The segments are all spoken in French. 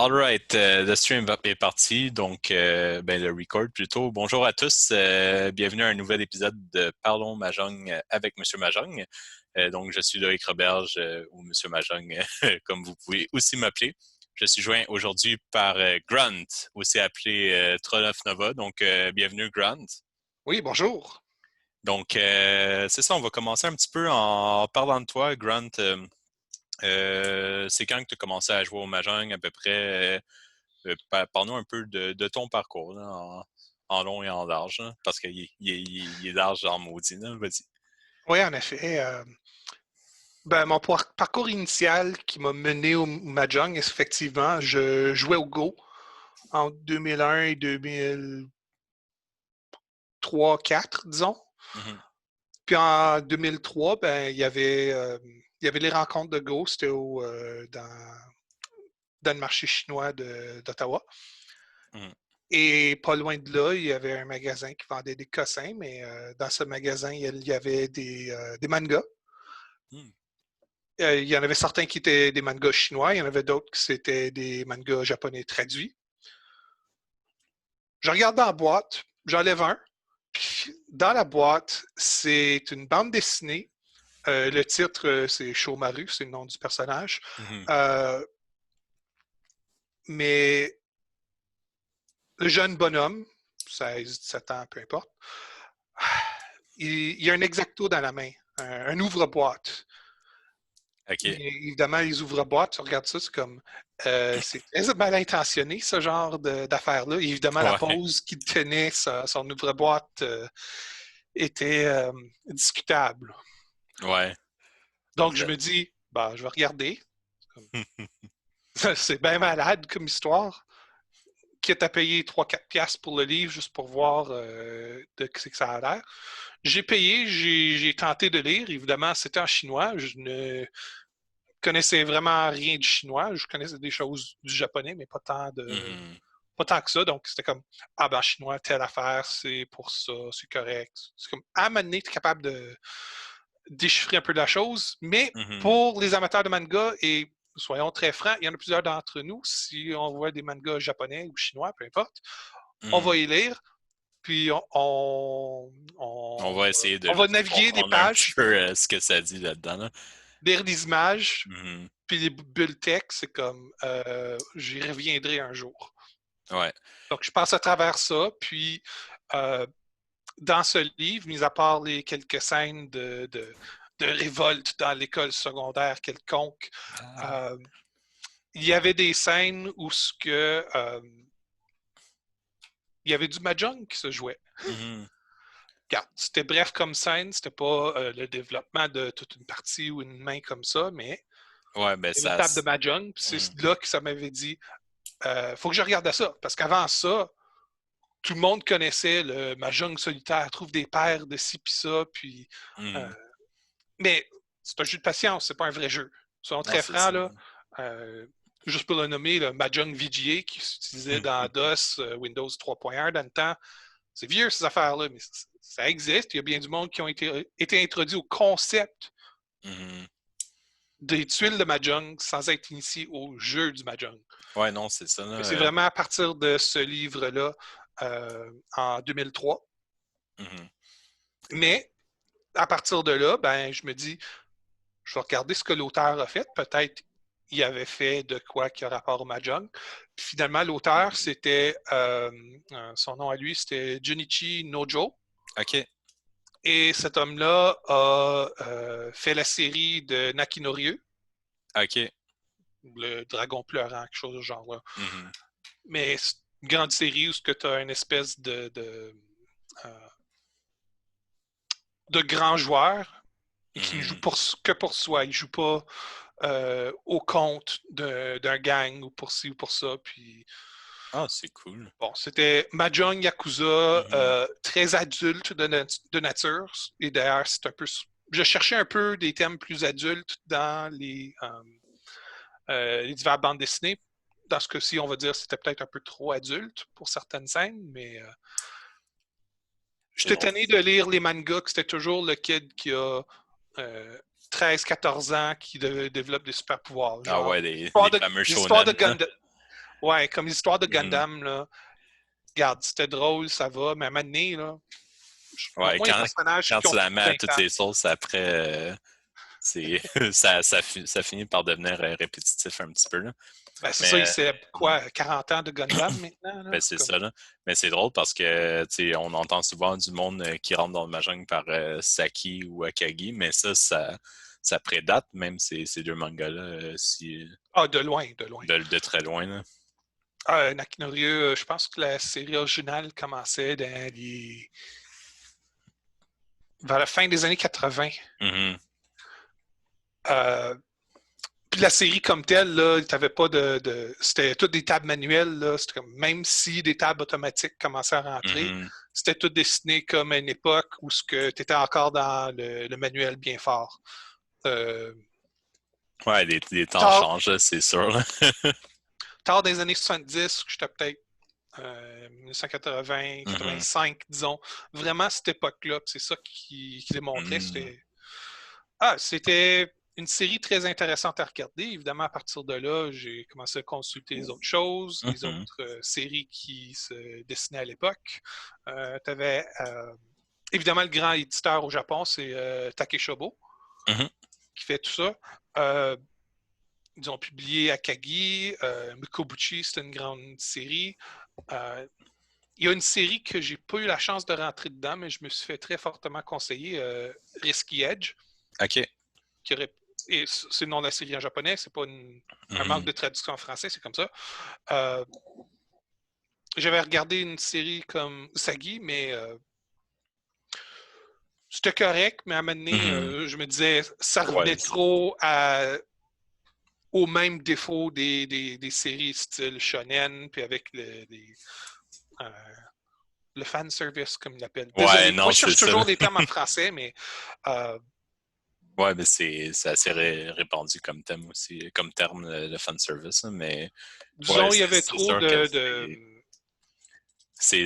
All right, le stream est parti, donc le record plutôt. Bonjour à tous, bienvenue à un nouvel épisode de Parlons Mahjong avec Monsieur Mahjong. Donc, je suis Loïc Roberge ou Monsieur Mahjong, comme vous pouvez aussi m'appeler. Je suis joint aujourd'hui par Grant, aussi appelé Troll of Nova. Donc, bienvenue Grant. Oui, bonjour. Donc, c'est ça, on va commencer un petit peu en parlant de toi, Grant. C'est quand que tu as commencé à jouer au Mahjong à peu près? Parle-nous un peu de ton parcours là, en long et en large, là, parce qu'il est large en maudit. Là, vas-y. Oui, en effet. Mon parcours initial qui m'a mené au Mahjong, effectivement, je jouais au Go en 2001 et 2003-2004, disons. Mhm, Puis en 2003, il y avait les rencontres de Go, c'était dans le marché chinois d'Ottawa. mhm, Et pas loin de là, il y avait un magasin qui vendait des cossins, mais dans ce magasin, il y avait des mangas. mhm, Il y en avait certains qui étaient des mangas chinois, il y en avait d'autres qui c'était des mangas japonais traduits. Je regarde dans la boîte, j'enlève un, puis dans la boîte, c'est une bande dessinée. Le titre, c'est Shomaru, c'est le nom du personnage. mhm. Euh, mais le jeune bonhomme, 16, 17 ans, peu importe, il y a un exacto dans la main, un ouvre-boîte. Mais OK. évidemment, les ouvre-boîtes, tu regardes ça, c'est comme. C'est très mal intentionné, ce genre d'affaires-là. Évidemment, la Ouais. pose qui tenait son ouvre-boîte était discutable. Ouais. Donc, je Exact. me dis, bah, je vais regarder. C'est bien malade comme histoire. Quitte à payer 3-4$ pour le livre juste pour voir de ce que ça a l'air. J'ai payé, j'ai tenté de lire. Évidemment, c'était en chinois. Je ne connaissais vraiment rien du chinois. Je connaissais des choses du japonais, mais Mhm. pas tant que ça. Donc, c'était comme, ah ben, en chinois, telle affaire, c'est pour ça, c'est correct. C'est comme, à un moment donné, tu es capable de déchiffrer un peu de la chose. Mais Mhm. pour les amateurs de manga, et soyons très francs, il y en a plusieurs d'entre nous, si on voit des mangas japonais ou chinois, peu importe, on va Mhm. y lire, puis On va essayer de on va juste naviguer des comprendre un petit pages, peu ce que ça dit là-dedans. Là. lire des images, Mhm. puis les bulles texte, c'est comme j'y reviendrai un jour. Ouais. Donc, je passe à travers ça, puis euh, dans ce livre, mis à part les quelques scènes de révolte dans l'école secondaire quelconque, Ah. euh, il y avait des scènes où il y avait du mahjong qui se jouait. Mhm. Regarde, c'était bref comme scène, c'était pas le développement de toute une partie ou une main comme ça, mais Ouais, ben il y avait une ça. table de mahjong, puis Mhm. c'est là que ça m'avait dit faut que je regarde ça, parce qu'avant ça, tout le monde connaissait le Mahjong solitaire, trouve des paires de ci puis ça, puis. euh, Mhm. mais c'est un jeu de patience, c'est pas un vrai jeu. Soyons Non, très c'est francs, ça. là. euh, juste pour le nommer, le Mahjong VGA qui s'utilisait dans DOS, Windows 3.1 dans le temps. C'est vieux ces affaires-là, mais ça existe. Il y a bien du monde qui ont été introduits au concept Mhm. des tuiles de Mahjong sans être initiés au jeu du Mahjong. Ouais, non, c'est ça. C'est Là. vraiment à partir de ce livre-là, en 2003. Mhm. Mais à partir de là, ben, je me dis, je vais regarder ce que l'auteur a fait. Peut-être il avait fait de quoi qui a rapport au Mahjong. Puis finalement, l'auteur, Mhm. c'était, son nom à lui, c'était Junichi Nojo. OK. Et cet homme-là a fait la série de Nakinoryu, OK. le dragon pleurant, quelque chose de genre là. Mhm. Mais c'est une grande série où tu as une espèce euh, de grand joueur qui ne joue Mhm. que pour soi. Il ne joue pas au compte d'un gang ou pour ci ou pour ça. Puis, Ah, c'est cool. bon, c'était Mahjong Yakuza, Mhm. très adulte de nature. Et d'ailleurs, c'est un peu. Je cherchais un peu des thèmes plus adultes dans les diverses bandes dessinées. Dans ce cas-ci, on va dire que c'était peut-être un peu trop adulte pour certaines scènes, mais Mais j'étais non. tanné de lire les mangas, que c'était toujours le kid qui a euh, 13-14 ans qui développe des super pouvoirs. Ah Genre, ouais, les fameux des histoires de shonen, là. Gundam. Ouais, comme l'histoire de Mhm. Gundam, là. Regarde, c'était drôle, ça va, mais à un moment donné, là, Ouais, montre-moi les personnages quand qui ont tu la plus mets de à 20 toutes ans. les sauces, après, c'est ça finit par devenir répétitif un petit peu, là. Ben, c'est ça, il Mais célèbre mm, quoi, 40 ans de Gundam maintenant, ben, là? c'est Comme... ça, là. Mais c'est drôle parce que, tu sais, on entend souvent du monde qui rentre dans le Mahjong par Saki ou Akagi, mais ça prédate même ces deux mangas-là, Ah, de loin, de loin. de très loin, là. Nakinori, je pense que la série originale commençait vers la fin des années 80. Mhm, Euh, Puis la série comme telle, là, t'avais pas c'était toutes des tables manuelles, là. C'était comme, même si des tables automatiques commençaient à rentrer, mhm. c'était tout dessiné comme à une époque où tu étais encore dans le manuel bien fort. Euh, Ouais, des temps tard, changent, là, c'est sûr, là. tard des années 70, j'étais peut-être 1980, Mhm, 85, disons. Vraiment, cette époque-là, c'est ça qui démontrait. mhm, C'était une série très intéressante à regarder. Évidemment, à partir de là, j'ai commencé à consulter les autres choses, les mhm, autres séries qui se dessinaient à l'époque. Tu avais évidemment le grand éditeur au Japon, c'est Takeshobo, mhm, qui fait tout ça. Euh, Ils ont publié Akagi, Mikobuchi, c'est une grande série. Euh, il y a une série que j'ai pas eu la chance de rentrer dedans, mais je me suis fait très fortement conseiller, Risky Edge, OK. qui aurait. Et c'est le nom de la série en japonais, c'est pas un manque Mhm, de traduction en français, c'est comme ça. Euh, J'avais regardé une série comme Usagi, mais c'était correct, mais à un moment donné, mhm. je me disais, ça Ouais, revenait trop au même défaut des séries style shonen, puis avec euh, le fan service, comme ils l'appellent. ouais, Désolé, moi non, je c'est cherche ça, là. toujours des termes en français, mais euh, Ouais, mais c'est assez répandu comme thème aussi, comme terme, le fan service, là, mais ouais, disons, il y avait c'est trop sûr que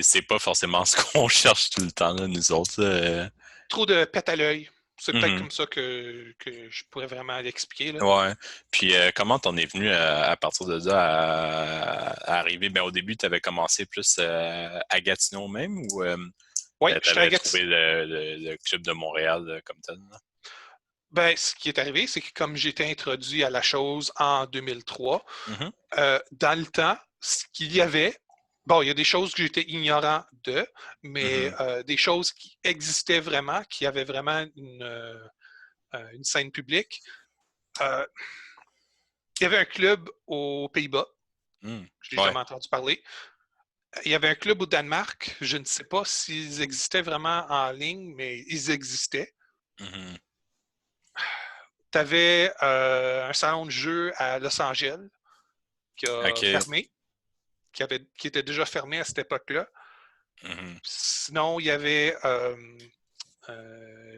c'est pas forcément ce qu'on cherche tout le temps, là, nous autres, là. trop de pète à l'œil. C'est peut-être Mhm. comme ça que je pourrais vraiment l'expliquer, là. Ouais. Puis comment t'en es venu à partir de là à arriver? Ben, au début, tu avais commencé plus à Gatineau même ou Oui, j'étais à t'avais trouvé Gatineau. le club de Montréal comme tel, là? Ben, ce qui est arrivé, c'est que comme j'étais introduit à la chose en 2003, Mhm. dans le temps, ce qu'il y avait, bon, il y a des choses que j'étais ignorant de, mais Mhm. des choses qui existaient vraiment, qui avaient vraiment une scène publique. Euh, il y avait un club aux Pays-Bas, Mhm. j'ai Ouais. jamais entendu parler. Il y avait un club au Danemark, je ne sais pas s'ils existaient vraiment en ligne, mais ils existaient. Mhm. Tu avais un salon de jeu à Los Angeles qui a OK. fermé, qui était déjà fermé à cette époque-là. Mhm. Sinon, il y avait euh,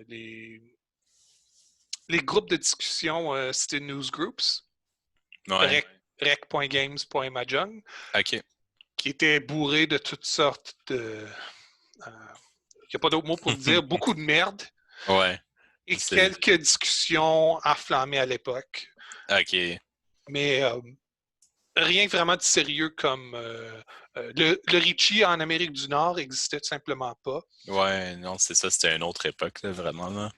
les, les groupes de discussion, c'était Newsgroups, Ouais. rec.games.mahjong, OK. qui étaient bourrés de toutes sortes il n'y a pas d'autre mot pour le dire, beaucoup de merde Ouais. et C'est quelques discussions enflammées à l'époque. OK. Mais rien vraiment de sérieux comme le Richie en Amérique du Nord existait tout simplement pas. Ouais, non, c'est ça, c'était une autre époque, là, vraiment, là.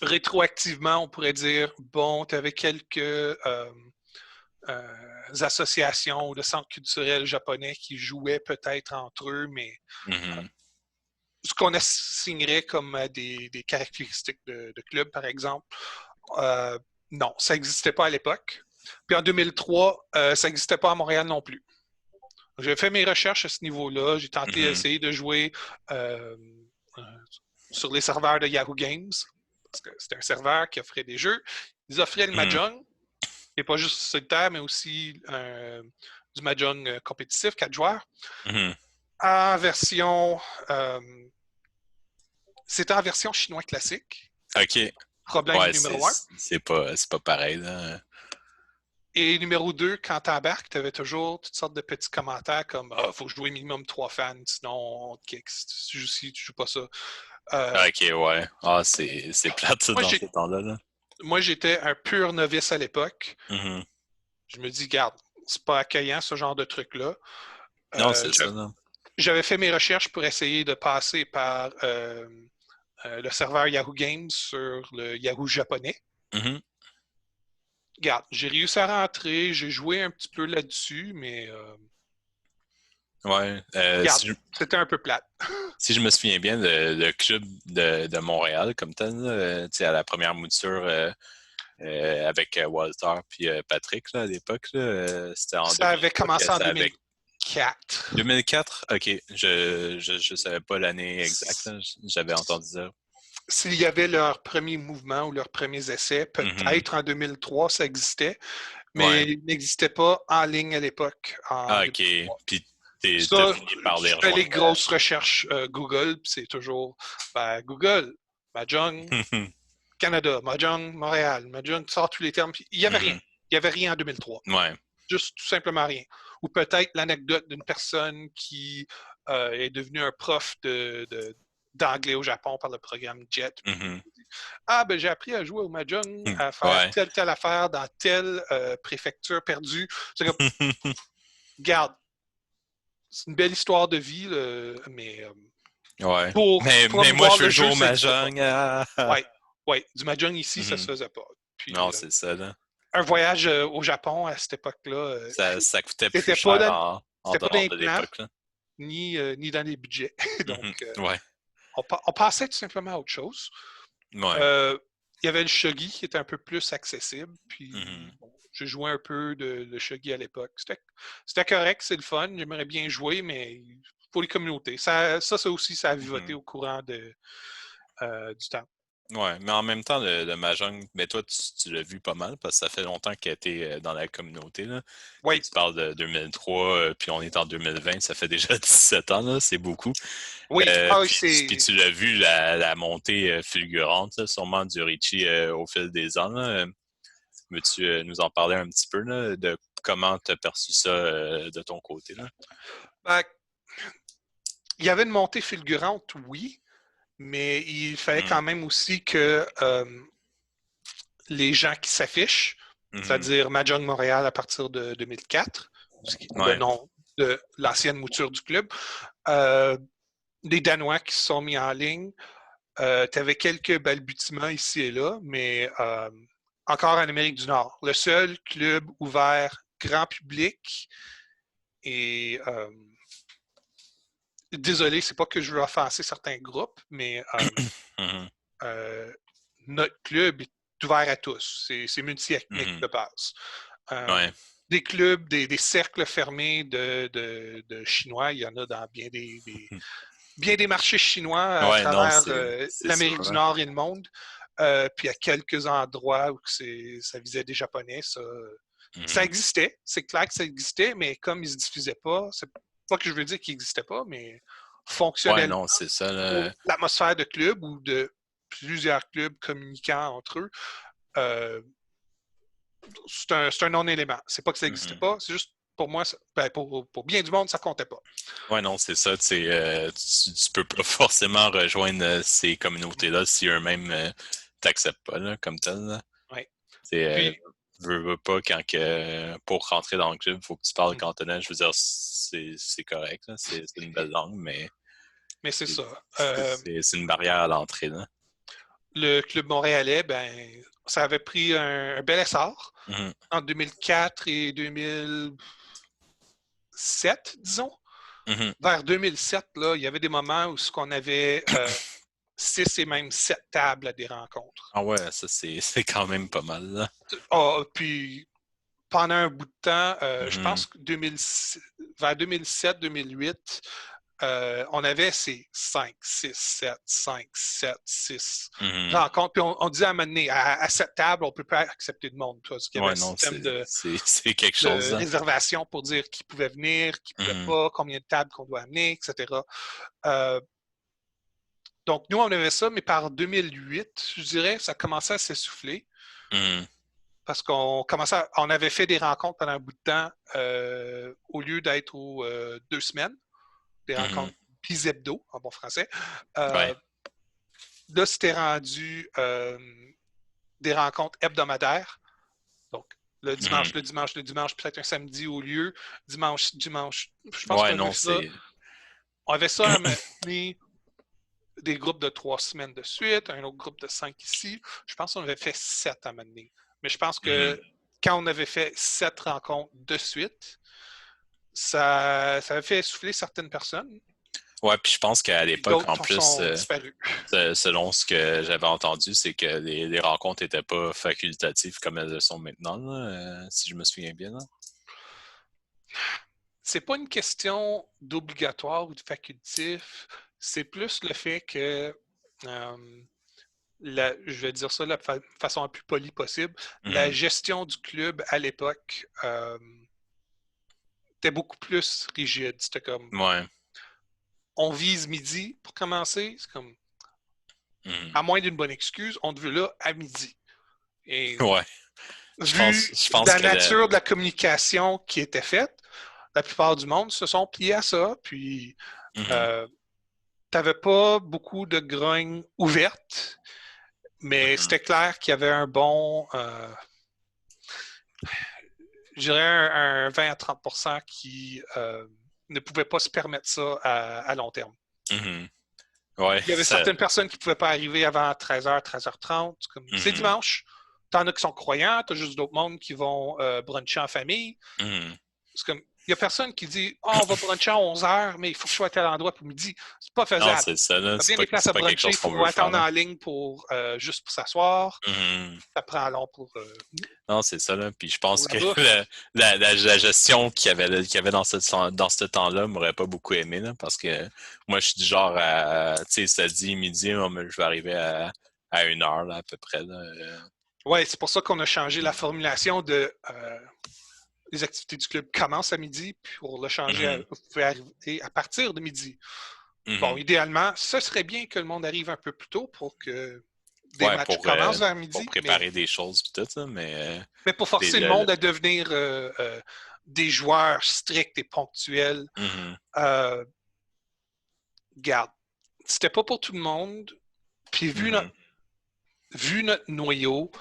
Rétroactivement, on pourrait dire bon, tu avais quelques associations ou de centres culturels japonais qui jouaient peut-être entre eux, mais Mhm. ce qu'on assignerait comme des caractéristiques de club, par exemple, euh, non, ça n'existait pas à l'époque. Puis en 2003, ça n'existait pas à Montréal non plus. J'ai fait mes recherches à ce niveau-là. J'ai tenté Mhm. d'essayer de jouer euh, euh, sur les serveurs de Yahoo Games, parce que c'était un serveur qui offrait des jeux. Ils offraient le Mhm. Mahjong, et pas juste solitaire, mais aussi du Mahjong compétitif, 4 joueurs. Mhm. En version. Euh, C'était en version chinois classique. OK. Problème Ouais, numéro un. c'est pas pareil, là. Et numéro 2, quand tu embarques, tu avais toujours toutes sortes de petits commentaires comme ah, faut jouer minimum 3 fans, sinon on te kick. Si tu joues ci, tu joues pas ça. Euh, OK, ouais. Ah, c'est plate, ça, moi, dans ces temps-là, là. moi, j'étais un pur novice à l'époque. Mhm. Je me dis, garde, c'est pas accueillant, ce genre de truc-là. Non, c'est ça, non? J'avais fait mes recherches pour essayer de passer par le serveur Yahoo Games sur le Yahoo japonais. Mhm. Regarde, j'ai réussi à rentrer, j'ai joué un petit peu là-dessus, mais Ouais. regarde, c'était un peu plate. Si je me souviens bien, le club de Montréal, comme tel, tu sais, à la première mouture avec Walter puis Patrick là, à l'époque, là, c'était en Ça avait 2003 commencé que en ça avait 2004. 2004? OK. Je savais pas l'année exacte, là. J'avais entendu ça. S'il y avait leur premier mouvement ou leurs premiers essais, Mhm. peut-être en 2003, ça existait, mais Ouais. il n'existait pas en ligne à l'époque, en Ah, OK. 2003. Puis t'as Ça, fini par les je fais les rejoindre. grosses recherches Google, puis c'est toujours Google, Mahjong, Canada, Mahjong, Montréal, Mahjong, sort tous les termes. Puis il n'y avait rien. Mhm. Il n'y avait rien en 2003. Ouais. Juste tout simplement rien. Ou peut-être l'anecdote d'une personne qui est devenue un prof d'anglais au Japon par le programme JET. Mhm. Ben j'ai appris à jouer au Mahjong, à faire Ouais. telle affaire dans telle préfecture perdue. C'est comme, garde, c'est une belle histoire de vie, mais Ouais. pour Mais moi, promouvoir je le veux jouer jeu, au ça n'existait pas. Mahjong. Ah. Ouais, ouais, du Mahjong ici, ça se Mhm. faisait pas. Puis Non, c'est ça, là. un voyage au Japon à cette époque-là, Ça coûtait plus c'était pas cher dans, en c'était pas dans dollars les de plans, l'époque, là. ni dans les budgets. Mhm. Donc, Ouais. on passait tout simplement à autre chose. Ouais. Euh, il y avait le shogi qui était un peu plus accessible. Puis Mhm. bon, j'ai joué un peu de shogi à l'époque. C'était correct, c'est le fun. J'aimerais bien jouer, mais pour les communautés. Ça aussi, ça a vivoté Mhm. au courant du temps. Ouais, mais en même temps, le Mahjong, mais toi, tu l'as vu pas mal parce que ça fait longtemps qu'il a été dans la communauté, là. Tu sais, Oui, tu parles de 2003, puis on est en 2020, ça fait déjà 17 ans, là, c'est beaucoup. oui. Ah oui, Puis tu l'as vu, la montée fulgurante, là, sûrement du Richie au fil des ans, là. Veux-tu nous en parler un petit peu, là, de comment tu as perçu ça de ton côté, là? Ben, il y avait une montée fulgurante, oui, mais il fallait quand Mhm. même aussi que les gens qui s'affichent, Mhm. c'est-à-dire Mahjong Montréal à partir de 2004, le Ouais. nom de l'ancienne mouture du club, euh, les Danois qui se sont mis en ligne. Tu avais quelques balbutiements ici et là, mais encore en Amérique du Nord. Le seul club ouvert grand public et désolé, c'est pas que je veux offenser certains groupes, mais Mhm. euh, notre club est ouvert à tous. C'est multi-ethnique Mhm. de base. Euh, Ouais. des clubs, des cercles fermés de Chinois, il y en a dans bien des marchés chinois à Ouais, non, travers c'est sûr, l'Amérique du là. Nord et le monde. Puis à quelques endroits où ça visait des Japonais, ça Mhm. existait. C'est clair que ça existait, mais comme ils ne se diffusaient pas, c'est pas que je veux dire qu'ils n'existaient pas, mais Ouais, fonctionnellement, non, c'est ça, pour là. l'atmosphère de club ou de plusieurs clubs communiquant entre eux, euh, c'est un non-élément. C'est pas que ça n'existait Mhm. pas, c'est juste pour moi, pour bien du monde, ça comptait pas. Ouais, non, c'est ça. Tu sais, tu peux pas forcément rejoindre ces communautés-là si eux-mêmes t'acceptent pas, là, comme tel, là. Ouais. C'est, Puis, veux pas, quand que, pour rentrer dans le club, il faut que tu parles cantonais. Je veux dire, c'est correct, là. C'est une belle langue, mais mais c'est ça. c'est une barrière à l'entrée, là. Le club montréalais, ben, ça avait pris un bel essor Mhm. en 2004 et 2007, disons. Mhm. Vers 2007, là, il y avait des moments où on avait 6 et même 7 tables à des rencontres. Ah ouais, ça, c'est quand même pas mal, là. Puis pendant un bout de temps, je Mhm. pense que vers 2007-2008, on avait ces 5, 6, 7, 5, 7, 6 Mhm. rencontres. Puis on disait à un moment donné, à cette table, on ne peut pas accepter de monde. Parce qu'il y avait un Ouais, non, système c'est quelque chose, de là. réservation pour dire qui pouvait venir, qui ne pouvait Mhm. pas, combien de tables qu'on doit amener, etc. Euh, donc, nous, on avait ça, mais par 2008, je dirais, ça commençait à s'essouffler Mhm. parce on avait fait des rencontres pendant un bout de temps au lieu d'être aux 2 semaines, des Mhm. rencontres bisebdo, en bon français. Euh, Ouais. Là, c'était rendu des rencontres hebdomadaires. Donc, Le dimanche, le dimanche, peut-être un samedi au lieu. Dimanche. Je pense Ouais, qu'on avait non, ça. c'est. On avait ça à mener des groupes de 3 semaines de suite, un autre groupe de 5 ici. Je pense qu'on avait fait 7 à mener. Mais je pense que quand on avait fait 7 rencontres de suite, ça avait fait essouffler certaines personnes. Ouais, puis je pense qu'à Puis l'époque, en d'autres plus, sont disparus. selon ce que j'avais entendu, c'est que les rencontres n'étaient pas facultatives comme elles le sont maintenant, là, si je me souviens bien. Là. C'est pas une question d'obligatoire ou de facultatif. C'est plus le fait que, je vais dire ça de la façon la plus polie possible, la gestion du club à l'époque était beaucoup plus rigide. C'était comme, Ouais. on vise midi pour commencer. C'est comme, Mhm. à moins d'une bonne excuse, on te veut là à midi. Et Ouais. vu Je pense la que nature de la communication qui était faite, la plupart du monde se sont pliés à ça. Puis, t'avais pas beaucoup de grognes ouvertes, mais c'était clair qu'il y avait un bon, je dirais un 20 à 30% qui ne pouvaient pas se permettre ça à long terme. Ouais, Il y avait certaines personnes qui ne pouvaient pas arriver avant 13h, 13h30. C'est dimanche. T'en as qui sont croyants, t'as juste d'autres mondes qui vont bruncher en famille. C'est comme, il n'y a personne qui dit oh, on va bruncher à 11h, mais il faut que je sois à tel endroit pour midi. C'est pas non, faisable. c'est ça, là. T'as C'est bien des places à pas quelque bruncher, il chose qu'on faut veut faire. attendre Là. en ligne pour juste pour s'asseoir. Ça prend long pour. Non, c'est ça, là. Puis je pense que bouffe. la gestion qu'il y avait dans ce temps-là m'aurait pas beaucoup aimé, là, parce que moi, je suis du genre à, tu sais, ça dit midi, je vais arriver à 1 heure, là, à peu près, là. Ouais, c'est pour ça qu'on a changé la formulation de les activités du club commencent à midi, puis pour le changer, vous pouvez arriver à partir de midi. Bon, idéalement, ce serait bien que le monde arrive un peu plus tôt pour que des matchs commencent vers midi. Pour préparer des choses et tout, ça, mais pour forcer le monde à devenir des joueurs stricts et ponctuels. Regarde, c'était pas pour tout le monde. Puis vu notre noyau,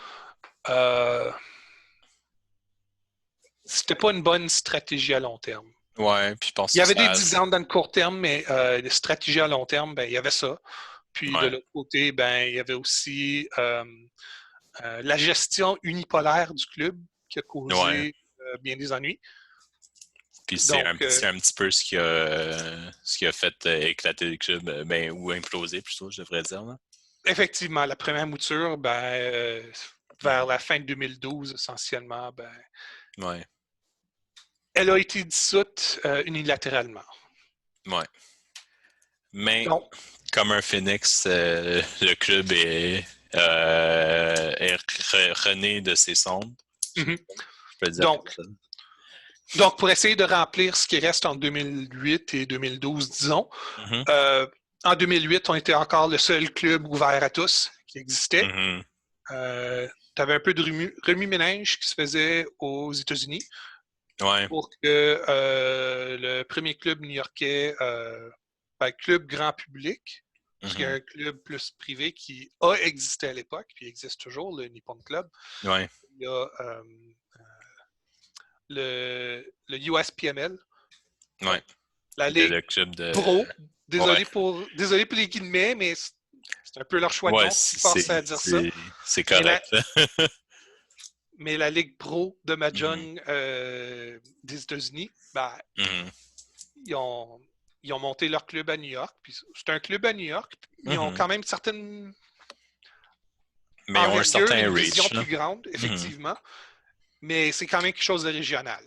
c'était pas une bonne stratégie à long terme. Ouais, puis je pense il y avait des dividendes dans le court terme, mais les stratégies à long terme, ben, il y avait ça. Puis de l'autre côté, ben, il y avait aussi la gestion unipolaire du club qui a causé bien des ennuis. Puis c'est un petit peu ce qui a fait éclater le club, ou imploser plutôt, je devrais dire. Là. Effectivement, la première mouture, vers la fin de 2012, essentiellement, elle a été dissoute unilatéralement. Ouais. Mais comme un phénix, le club est rené de ses cendres. Je peux le dire donc, pour essayer de remplir ce qui reste en 2008 et 2012, disons, en 2008, on était encore le seul club ouvert à tous qui existait. Tu avais un peu de remue-ménage qui se faisait aux États-Unis pour que le premier club new-yorkais, club grand public, parce qu'il y a un club plus privé qui a existé à l'époque, puis il existe toujours, le Nippon Club. Il y a le USPML. La Ligue le club de... Pro. Désolé pour les guillemets, mais c'est un peu leur choix de nom qui force à dire ça. C'est correct. Mais la Ligue Pro de Mahjong des États-Unis, ils ont monté leur club à New York. C'est un club à New York. Ils ont quand même certaines... Mais ils ont un certain une reach. vision plus grande, effectivement. Mais c'est quand même quelque chose de régional.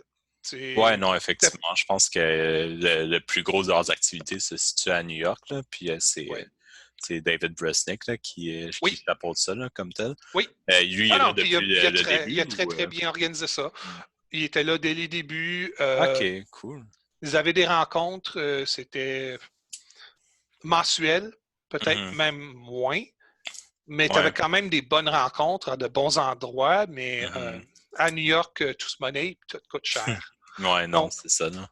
Ouais, non, effectivement. Je pense que le plus gros de leurs activités se situe à New York. Là, puis c'est David Bresnik là, qui chapeaute ça là, comme tel. Oui. Lui, il est là depuis le début. Il a très bien organisé ça. Il était là dès les débuts. OK, cool. Ils avaient des rencontres. C'était mensuel, peut-être même moins. Mais tu avais quand même des bonnes rencontres à de bons endroits. Mais à New York, tout se monnaie, tout coûte cher. Ouais, non, c'est ça. Là.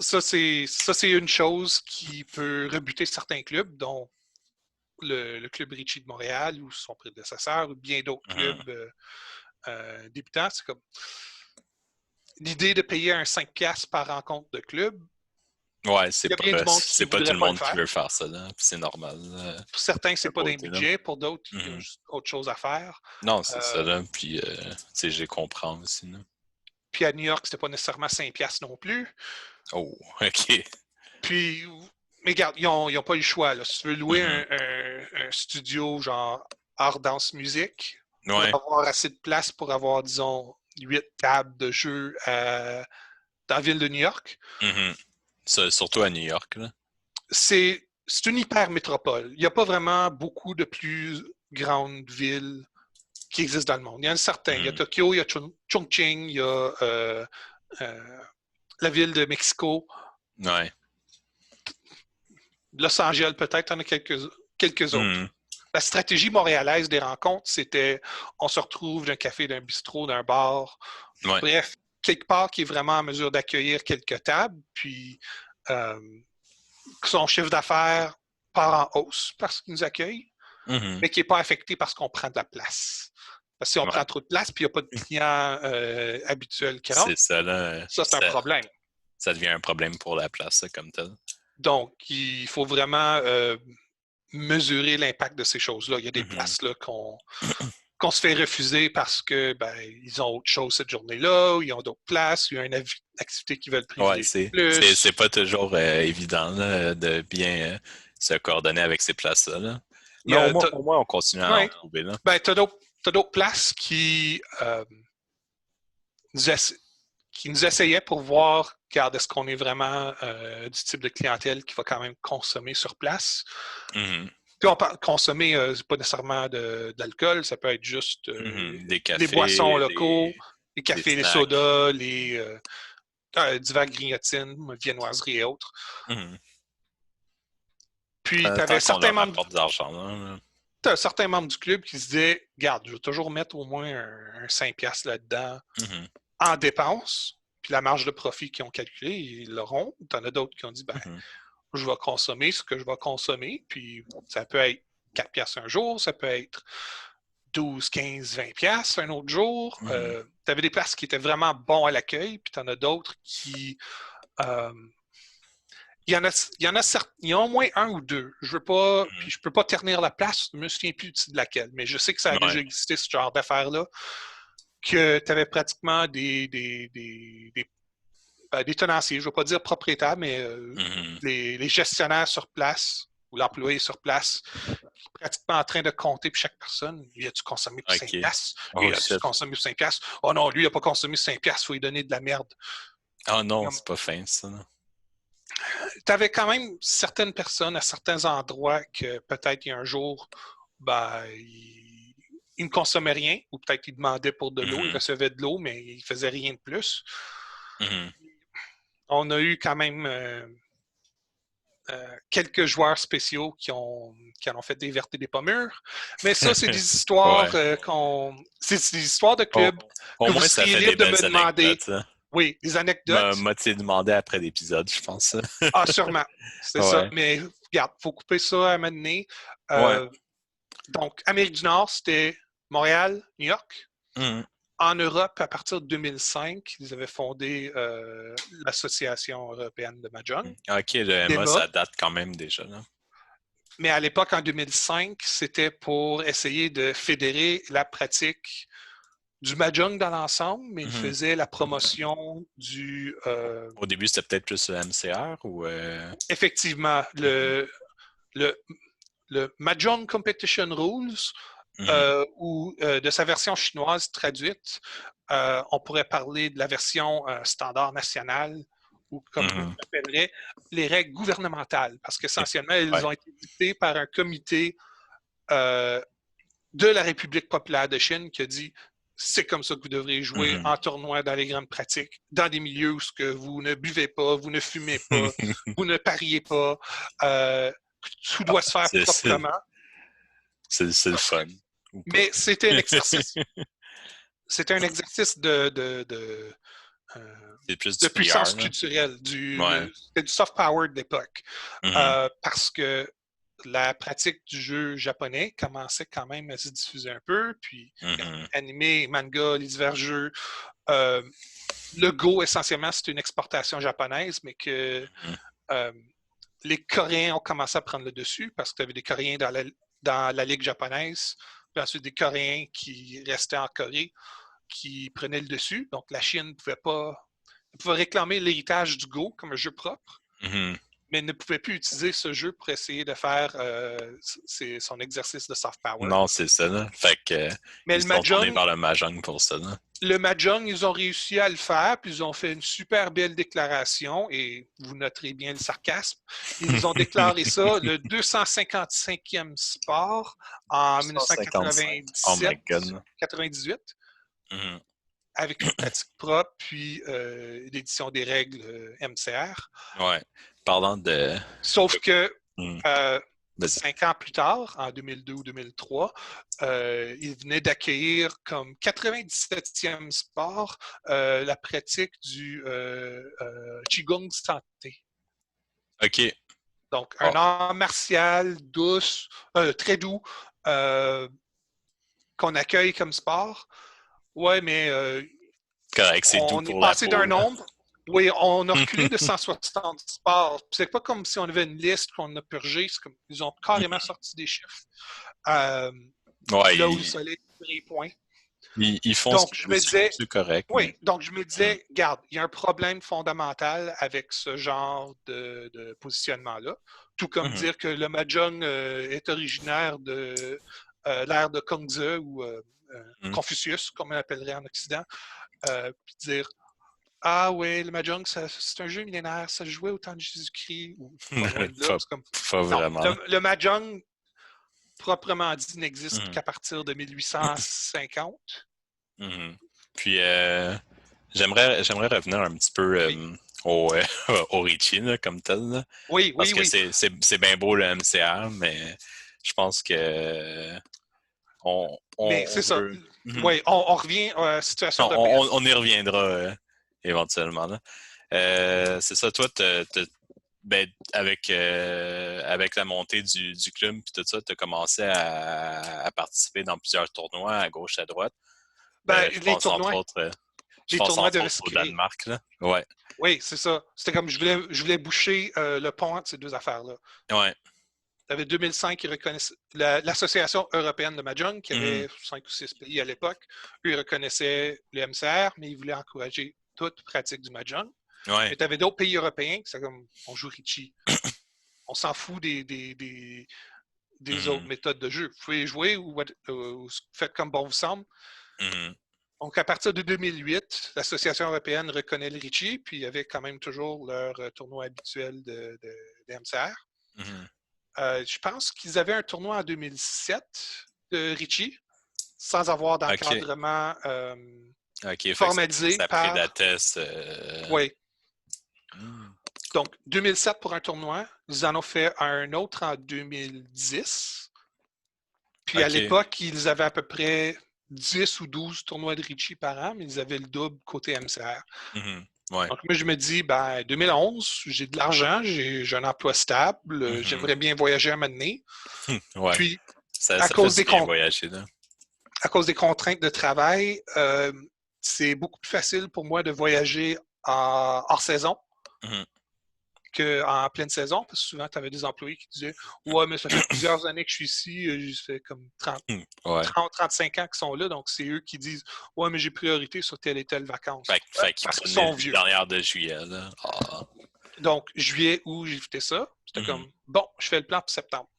Ça, c'est une chose qui peut rebuter certains clubs, dont le club Ritchie de Montréal ou son prédécesseur, ou bien d'autres clubs débutants, c'est comme l'idée de payer un 5$ par rencontre de club. Ouais, Il y a bien du monde qui c'est ne pas tout voudrait le pas le monde qui faire. veut faire ça, là. Puis c'est normal, Pour certains, d'un c'est pas dans les côté, là. budgets. Pour d'autres, il y a Mhm. juste autre chose à faire. Non, c'est ça, Euh, là. Puis, tu sais, j'ai compris aussi, là. Puis à New York, c'était pas nécessairement 5$ non plus. Oh, OK. Puis, mais regarde, ils ont pas eu le choix. Là. Si tu veux louer Mhm. un studio genre art danse musique, pour Ouais. avoir assez de place pour avoir, disons, 8 tables de jeu dans la ville de New York, Mhm. Ça, surtout à New York, là. c'est une hyper métropole. Il n'y a pas vraiment beaucoup de plus grandes villes qui existent dans le monde. Il y en a certains. Il y a Mhm. Tokyo, il y a Chongqing, il y a euh, la ville de Mexico. Ouais. Los Angeles, peut-être, en a quelques autres. Mhm. La stratégie montréalaise des rencontres, c'était on se retrouve d'un café, d'un bistrot, d'un bar. Ouais. Bref, quelque part qui est vraiment en mesure d'accueillir quelques tables, puis son chiffre d'affaires part en hausse parce qu'il nous accueille, Mhm. mais qui n'est pas affecté parce qu'on prend de la place. Parce que si on Ouais. prend trop de place puis il n'y a pas de clients habituels qui rentrent, C'est ça, là. ça, c'est un problème. Ça devient un problème pour la place, ça, comme tel. Donc, il faut vraiment mesurer l'impact de ces choses-là. Il y a des Mhm. places là, qu'on se fait refuser parce que ils ont autre chose cette journée-là, ou ils ont d'autres places, ou il y a une activité qu'ils veulent Ouais, privilégier plus. c'est pas toujours évident là, de bien se coordonner avec ces places-là, là. Il Mais y a, au moins, on continue à en ouais, trouver, là. t'as d'autres places qui nous essayaient pour voir, regarde, est-ce qu'on est vraiment du type de clientèle qui va quand même consommer sur place. Mhm. Puis on parle consommer, c'est pas nécessairement d'alcool, ça peut être juste Mhm. Des les boissons cafés, locaux, les des cafés, les snacks. sodas, les divers grignotines, viennoiseries et autres. Mhm. Puis tu avais Tant qu'on leur apporte de l'argent, là. certains membres du club qui se disaient, regarde, je vais toujours mettre au moins un 5$ là-dedans Mhm. en dépenses. Puis la marge de profit qu'ils ont calculé, ils l'auront. Tu en as d'autres qui ont dit, Mhm. je vais consommer ce que je vais consommer. Puis ça peut être 4$ un jour, ça peut être 12, 15, 20$ un autre jour. Mhm. Tu avais des places qui étaient vraiment bons à l'accueil, puis tu en as d'autres qui. Euh, il y en a au moins un ou deux. Je veux pas, puis je peux pas ternir la place, je me souviens plus de laquelle, mais je sais que ça a déjà Ouais. existé, ce genre d'affaires-là, que tu avais pratiquement des tenanciers, je ne veux pas dire propriétaires, mais Mhm. les gestionnaires sur place ou l'employé sur place pratiquement en train de compter pour chaque personne. Lui, as-tu consommé pour OK. 5$? Oh Lui, as-tu shit. consommé pour 5$? Oh non, lui, il n'a pas consommé 5$, il faut lui donner de la merde. Oh non, c'est pas fin, ça, là. Tu avais quand même certaines personnes à certains endroits que peut-être il y a un jour, ils ne consommaient rien, ou peut-être ils demandaient pour de l'eau, ils Mhm. recevaient de l'eau, mais ils ne faisaient rien de plus. Mhm. On a eu quand même quelques joueurs spéciaux qui en ont fait des vertes et des pommures. Mais ça, c'est des histoires Ouais. c'est des histoires de Au, clubs au que vous moins, ça seriez fait des libre de me belles demander. anecdotes, là. Oui, des anecdotes. M'a demandé après l'épisode, je pense. Ah, sûrement. C'est ça. Ouais. Mais regarde, il faut couper ça à un moment donné. Ouais. Donc, Amérique du Nord, c'était Montréal, New York. Mhm. En Europe, à partir de 2005, ils avaient fondé l'Association européenne de Mahjong, OK, le MA, l'EMA. ça date quand même déjà, là. Mais à l'époque, en 2005, c'était pour essayer de fédérer la pratique du Mahjong dans l'ensemble, mais il Mhm. faisait la promotion du... Au début, c'était peut-être plus le MCR ou... effectivement, Mhm. le, le Mahjong Competition Rules, Mhm. ou de sa version chinoise traduite, on pourrait parler de la version standard nationale, ou comme eux Mhm. l'appelleraient, les règles gouvernementales, parce Et- qu'essentiellement, elles ouais. ont été dictées par un comité euh, de la République populaire de Chine qui a dit c'est comme ça que vous devriez jouer Mhm. en tournoi dans les grandes pratiques, dans des milieux où que vous ne buvez pas, vous ne fumez pas, vous ne pariez pas, tout doit se faire C'est c'est- proprement. c'est le fun, ou pas. Mais c'était un exercice. C'était un exercice C'est plus de du puissance PR, là. culturelle, Ouais. c'était du soft power de l'époque. Mhm. Parce que la pratique du jeu japonais commençait quand même à se diffuser un peu, puis animé, manga, les divers jeux. Le Go, essentiellement, c'est une exportation japonaise, mais que les Coréens ont commencé à prendre le dessus parce que tu avais des Coréens dans la Ligue japonaise, puis ensuite des Coréens qui restaient en Corée, qui prenaient le dessus. Donc, la Chine pouvait réclamer l'héritage du Go comme un jeu propre, mais ne pouvait plus utiliser ce jeu pour essayer de faire son exercice de soft power. Non, c'est ça, là. Fait que Mais ils le se sont tournés Mahjong, vers le Mahjong pour ça, là. le Mahjong, ils ont réussi à le faire, puis ils ont fait une super belle déclaration, et vous noterez bien le sarcasme. Ils ont déclaré ça le 255e sport en 155. Oh my God. 1997-98, avec une pratique propre, puis l'édition des règles MCR. Ouais. Parlant de... Sauf que Vas-y. 5 ans plus tard, en 2002 ou 2003, il venait d'accueillir comme 97e sport la pratique du Qigong santé. OK. Donc, un art martial douce, très doux, qu'on accueille comme sport. Ouais, mais Correct, c'est doux on est pour la passé peau. d'un nombre. Oui, on a reculé de 160 sports. C'est pas comme si on avait une liste qu'on a purgée. Ils ont carrément sorti des chiffres. Ouais, là où le soleil tire les points. Ils font donc, je me disais, c'est correct. oui, mais... donc je me disais, regarde, il y a un problème fondamental avec ce genre de positionnement-là. Tout comme dire que le Mahjong est originaire de l'ère de Kongzi ou Confucius, comme on l'appellerait en Occident. Puis dire, ah oui, le Mahjong, c'est un jeu millénaire, ça jouait au temps de Jésus-Christ. Ou pas loin de là. Pas vraiment. Non, le Mahjong, proprement dit, n'existe qu'à partir de 1850. Puis, j'aimerais revenir un petit peu au Richie, là, comme tel. Là, oui, parce oui, que c'est bien beau le MCR, mais je pense que mais c'est ça. veut... Oui, on revient à la situation de base. On y reviendra éventuellement. Là. C'est ça, toi, avec la montée du club et tout ça, tu as commencé à participer dans plusieurs tournois à gauche, à droite. Je Les pense tournois, entre autres devaient se au créer. Danemark. Là. Ouais. Oui, c'est ça. C'était comme je voulais boucher le pont entre ces deux affaires-là. Ouais. Il y avait 2005 qui reconnaissait l'Association européenne de Mahjong, qui avait 5 ou 6 pays à l'époque. Eux, ils reconnaissaient le MCR, mais ils voulaient encourager toute pratique du Mahjong. Ouais. Mais tu avais d'autres pays européens qui c'est comme on joue Richie. On s'en fout des autres méthodes de jeu. Vous pouvez jouer ou faites comme bon vous semble. Donc, à partir de 2008, l'Association européenne reconnaît le Richie, puis il y avait quand même toujours leur tournoi habituel de MCR. Je pense qu'ils avaient un tournoi en 2007 de Richie, sans avoir d'encadrement formalisé ça par... prédatait Oui. Donc, 2007 pour un tournoi. Ils en ont fait un autre en 2010. Puis à l'époque, ils avaient à peu près 10 ou 12 tournois de Richie par an, mais ils avaient le double côté MCR. Ouais. Donc, moi, je me dis, 2011, j'ai de l'argent, j'ai un emploi stable, j'aimerais bien voyager à un moment donné. Ouais. Puis, à cause des contraintes de travail, c'est beaucoup plus facile pour moi de voyager hors saison qu'en pleine saison, parce que souvent, tu avais des employés qui disaient « Ouais, mais ça fait plusieurs années que je suis ici, ça fait comme 30, 35 ans qu'ils sont là, donc c'est eux qui disent « Ouais, mais j'ai priorité sur telle et telle vacance. » Parce qu'ils sont vieux. Dernière de juillet. Là. Donc, juillet, août, j'ai fait ça. C'était comme « Bon, je fais le plan pour septembre. »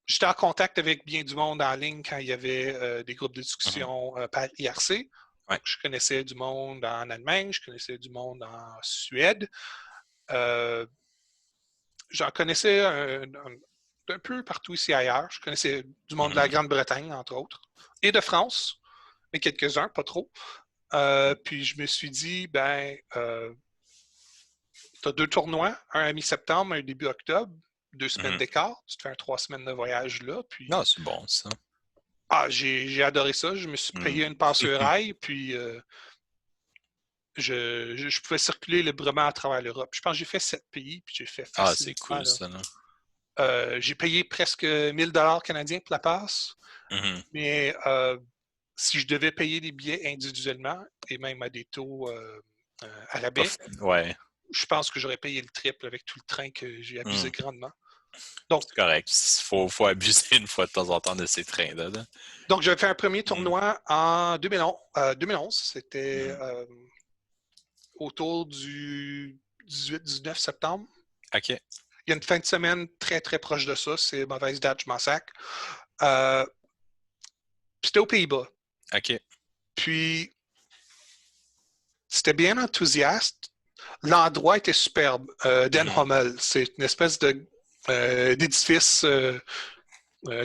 J'étais en contact avec bien du monde en ligne quand il y avait des groupes de discussion par IRC. Donc, je connaissais du monde en Allemagne, je connaissais du monde en Suède. J'en connaissais un peu partout ici ailleurs. Je connaissais du monde de la Grande-Bretagne, entre autres, et de France, mais quelques-uns, pas trop. Puis je me suis dit, tu as 2 tournois, un à mi-septembre, un début octobre, 2 semaines d'écart. Tu te fais un 3 semaines de voyage là. Puis... Non, c'est bon, ça. J'ai adoré ça. Je me suis payé une passe rail, puis je pouvais circuler librement à travers l'Europe. Je pense que j'ai fait 7 pays, puis j'ai fait facilement. Ah, c'est cool, ça. J'ai payé presque 1000 $ canadiens pour la passe, Mhm. mais si je devais payer des billets individuellement et même à des taux à rabais, Ouais, je pense que j'aurais payé le triple avec tout le train que j'ai abusé hmm, grandement. Donc, c'est correct. Faut abuser une fois de temps en temps de ces trains-là. Là. donc j'avais fait un premier Hmm, tournoi en 2011. C'était mhm. autour du 18-19 septembre. OK, Il y a une fin de semaine très, très proche de ça. C'est mauvaise date, je m'en sac. Euh, C'était aux Pays-Bas. OK. Puis, c'était bien enthousiaste. L'endroit était superbe. Den Mhm, Hommel, c'est une espèce d'édifice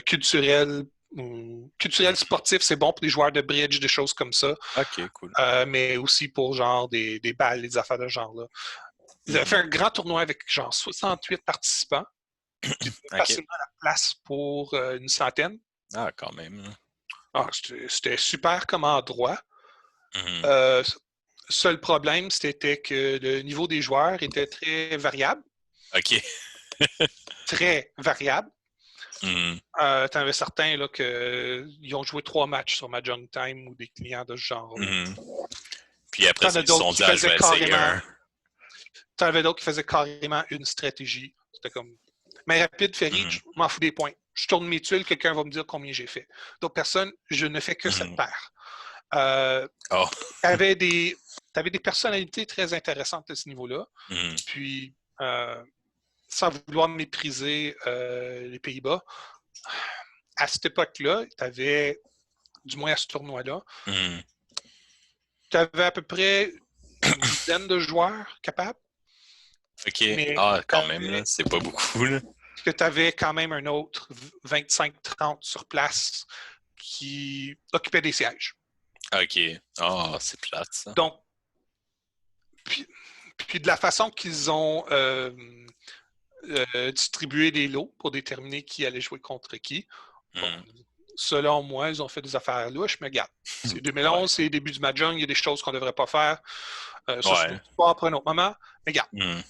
culturel. Culturel mhm. sportif, c'est bon pour les joueurs de bridge, des choses comme ça, OK, cool. mais aussi pour genre des balles, des affaires de genre là. Ils avaient fait Mhm. un grand tournoi avec genre 68 participants, puis OK. facilement la place pour une centaine. Ah, quand même. Là. Ah, c'était super comme endroit. Mhm. Euh, Seul problème, c'était que le niveau des joueurs était très variable, OK. très variable. Mhm. T'en avais certains là, ils ont joué 3 matchs sur Mahjong Time ou des clients de ce genre-là. Mhm. Puis après T'en ça, as ils se d'autres sont qui dit, ah, je faisaient vais essayer carrément. un. T'en avais d'autres qui faisaient carrément une stratégie. C'était comme. Mais rapide, Ferry, je Mhm. m'en fous des points. Je tourne mes tuiles, quelqu'un va me dire combien j'ai fait. D'autres personnes, je ne fais que cette Mhm. paire. Euh, Oh. T'avais des personnalités très intéressantes à ce niveau-là. Mhm. Puis, sans vouloir mépriser les Pays-Bas, à cette époque-là, tu avais, du moins à ce tournoi-là, Mhm. tu avais à peu près une dizaine de joueurs capables, OK. mais Ah, quand même, là, c'est pas beaucoup, là. que tu avais quand même un autre 25-30 sur place qui occupait des sièges. OK. Ah, c'est plate, ça. Donc, puis, puis de la façon qu'ils ont distribué les lots pour déterminer qui allait jouer contre qui, bon, Mhm. selon moi, ils ont fait des affaires louches, mais regarde, c'est Ouais. 2011, c'est le début du Mahjong, il y a des choses qu'on ne devrait pas faire. Ça, c'est une Ouais. autre histoire pour un autre moment. Mais regarde, Mhm.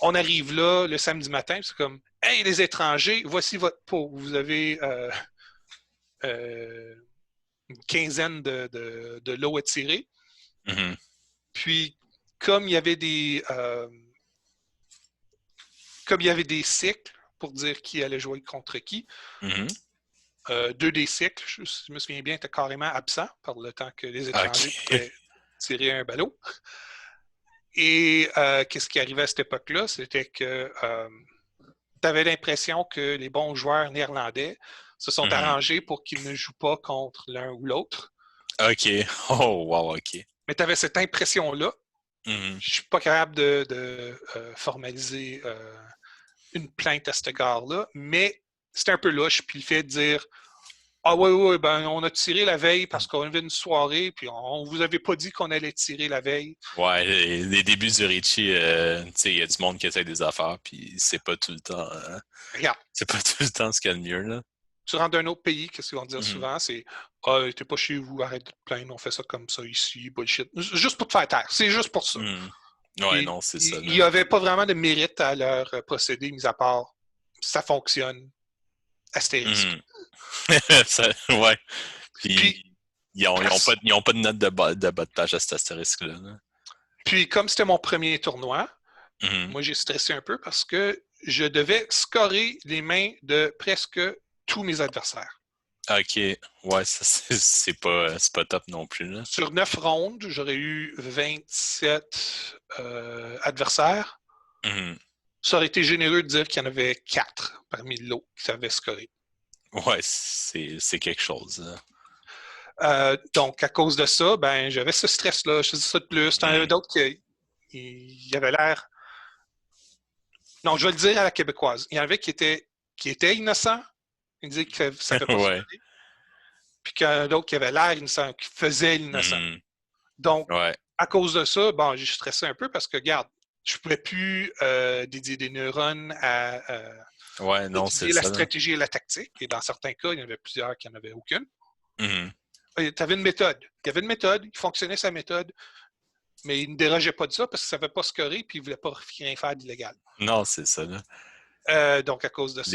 on arrive là le samedi matin, c'est comme, hey, les étrangers, voici votre pot. Vous avez euh, une quinzaine de lots à tirer. Mhm. Puis, comme il y avait comme il y avait des cycles pour dire qui allait jouer contre qui, Mhm. deux des cycles, je me souviens bien, étaient carrément absents par le temps que les étrangers OK. pouvaient tirer un ballot. Et qu'est-ce qui arrivait à cette époque-là? C'était que tu avais l'impression que les bons joueurs néerlandais se sont Mhm. arrangés pour qu'ils ne jouent pas contre l'un ou l'autre. OK. Oh, wow, OK. Mais tu avais cette impression-là. Mhm. Je ne suis pas capable de formaliser une plainte à cet égard-là, mais c'était un peu louche. Puis le fait de dire ah oui, oui, ben on a tiré la veille parce qu'on avait une soirée, puis on vous avait pas dit qu'on allait tirer la veille. Ouais, les débuts du Richie, tu sais, il y a du monde qui essaie des affaires, puis c'est pas tout le temps, Regarde, c'est pas tout le temps ce qu'il y a de mieux, là. tu rentres d'un autre pays, qu'est-ce qu'ils vont dire Mhm. souvent? C'est ah, t'es pas chez vous, arrête de te plaindre, on fait ça comme ça ici, bullshit. Juste pour te faire taire, c'est juste pour ça. Mhm. Ouais, Et non, c'est ça, il là. n'y avait pas vraiment de mérite à leur procédé, mis à part ça fonctionne, astérisque. Mhm. Ouais. Puis, Puis, ils ont pas de note de bas de page à cet astérisque-là. Là. puis comme c'était mon premier tournoi, Mhm. moi j'ai stressé un peu parce que je devais scorer les mains de presque tous mes adversaires. OK. Ouais, ça, c'est pas top non plus, là. Sur 9 rondes, j'aurais eu 27 adversaires. Mhm. Ça aurait été généreux de dire qu'il y en avait 4 parmi le lot qui savaient scorer. Ouais, c'est quelque chose. Là. Donc, à cause de ça, ben, j'avais ce stress-là. Je faisais ça de plus. T'en avais Mhm. d'autres qui avaient l'air. Non, je vais le dire à la québécoise. Il y en avait qui étaient innocents. Ils disaient qu'ils ne savaient pas Ouais. scorer. Puis qu'il y en a d'autres qui avaient l'air innocents, qui faisaient l'innocent. Mhm. Donc, Ouais. à cause de ça, bon, j'ai stressé un peu parce que, regarde, je ne pouvais plus dédier des neurones à Ouais, non, c'est étudier la ça, là. stratégie et la tactique. Et dans certains cas, il y en avait plusieurs qui n'en avaient aucune. Mhm. Tu avais une méthode. Il y avait une méthode, il fonctionnait sa méthode, mais il ne dérogeait pas de ça parce qu'il ne savait pas scorer et il ne voulait pas rien faire d'illégal. Non, c'est ça, là. Donc, à cause de ça,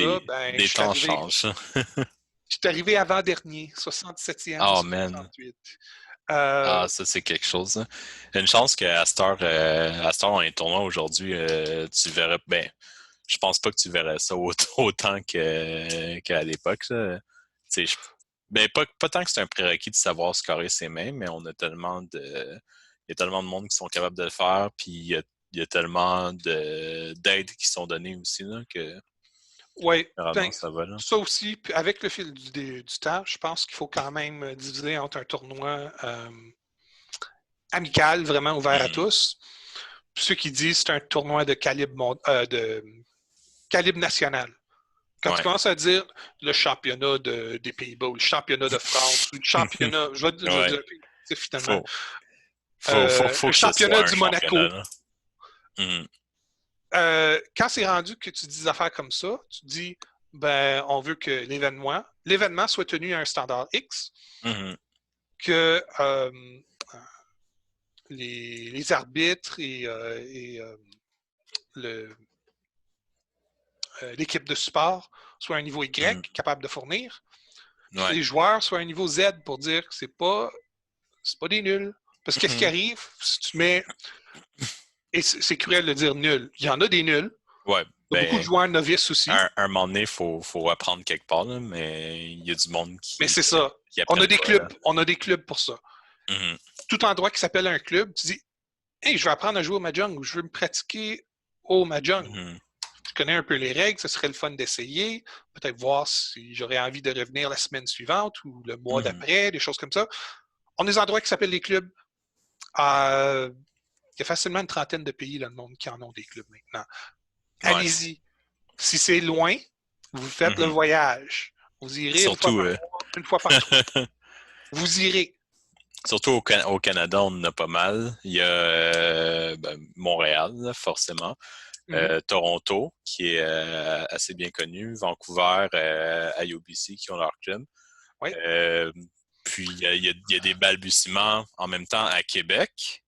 Des temps changent. je suis arrivé avant-dernier, 77e Oh sur man. 68. Ah, ça, c'est quelque chose, hein. Une chance qu'à cette heure, dans les tournois aujourd'hui, tu verrais. Ben, je pense pas que tu verrais ça autant qu'à l'époque, là. Tu sais, ben, pas tant que c'est un prérequis de savoir scorer ses mains, mais on a tellement de. Il y a tellement de monde qui sont capables de le faire, puis il y a tellement d'aides qui sont données aussi, là, que Oui, généralement ça va, là. ça aussi, puis avec le fil du temps, je pense qu'il faut quand même diviser entre un tournoi amical, vraiment ouvert à Mhm. tous, puis ceux qui disent que c'est un tournoi de calibre national. Quand tu Ouais. commences à dire le championnat des Pays-Bas ou le championnat de France ou le championnat, je vais Ouais. dire finalement, Faut, faut le que ce championnat soit un du championnat, Monaco. là. Mhm. Quand c'est rendu que tu dis des affaires comme ça, tu dis on veut que l'événement soit tenu à un standard X, Mhm. que les arbitres le, l'équipe de support soient à un niveau Mhm. Y, capable de fournir, puis Ouais. les joueurs soient à un niveau Z pour dire que c'est pas des nuls. Parce que qu'est-ce qui Mhm. arrive si tu mets. Et c'est cruel de dire nul. Il y en a des nuls. Ouais. Il y a beaucoup de Ben, joueurs novices aussi. un moment donné, faut apprendre quelque part, là, mais il y a du monde Mais qui, c'est ça. qui apprennent pas, là. On a des clubs pour ça. Mhm. Tout endroit qui s'appelle un club, tu dis hey, je vais apprendre à jouer au Mahjong ou je veux me pratiquer au Mahjong. Mhm. Je connais un peu les règles, ce serait le fun d'essayer, peut-être voir si j'aurais envie de revenir la semaine suivante ou le mois Mhm. d'après, des choses comme ça. On a des endroits qui s'appellent les clubs. Il y a facilement une trentaine de pays dans le monde qui en ont des clubs maintenant. Ouais. Allez-y. Si c'est loin, vous faites le Mhm. voyage. Vous irez une fois Surtout, par mois, une fois par 3. Vous irez. surtout au Canada, on en a pas mal. Il y a Montréal, là, forcément. Mhm. Toronto, qui est assez bien connu. Vancouver, IOBC, qui ont leur club. Oui. Euh, Puis, il y a des balbutiements en même temps à Québec.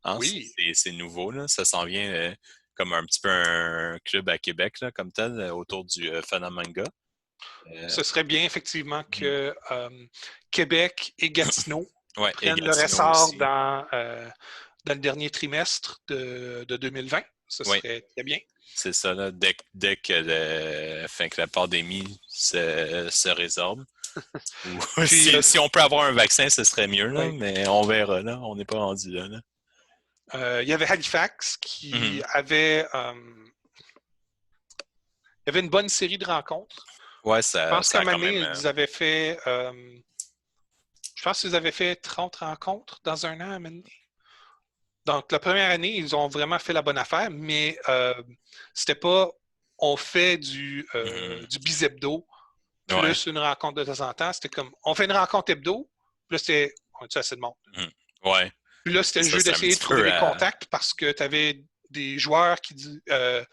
Hein, Oui. c'est nouveau, là. Ça s'en vient comme un petit peu un club à Québec, là, comme tel, autour du Fanamanga. Ce serait bien effectivement Mhm. que Québec et Gatineau Ouais, et prennent leur Gatineau essor aussi. dans le dernier trimestre de 2020. Ce Oui, serait très bien. c'est ça, là. Dès que, que la pandémie se résorbe. Ou Puis, si on peut avoir un vaccin, ce serait mieux, là, oui, mais on verra, là. On n'est pas rendu là, là. il y avait Halifax Mhm. il y avait une bonne série de rencontres. Ouais, Je ça, pense qu'à ça un a moment quand donné, même. je pense qu'ils avaient fait 30 rencontres dans un an à un moment donné. Donc, la première année, ils ont vraiment fait la bonne affaire, mais c'était pas on fait Mhm. du bis-hebdo Ouais. plus une rencontre de temps en temps. C'était comme on fait une rencontre hebdo, puis là, c'était on a-tu assez de monde? Mhm. Ouais. Puis là, c'était le Ça, jeu c'est un d'essayer petit de trouver peu des contacts parce que tu avais des joueurs qui voulaient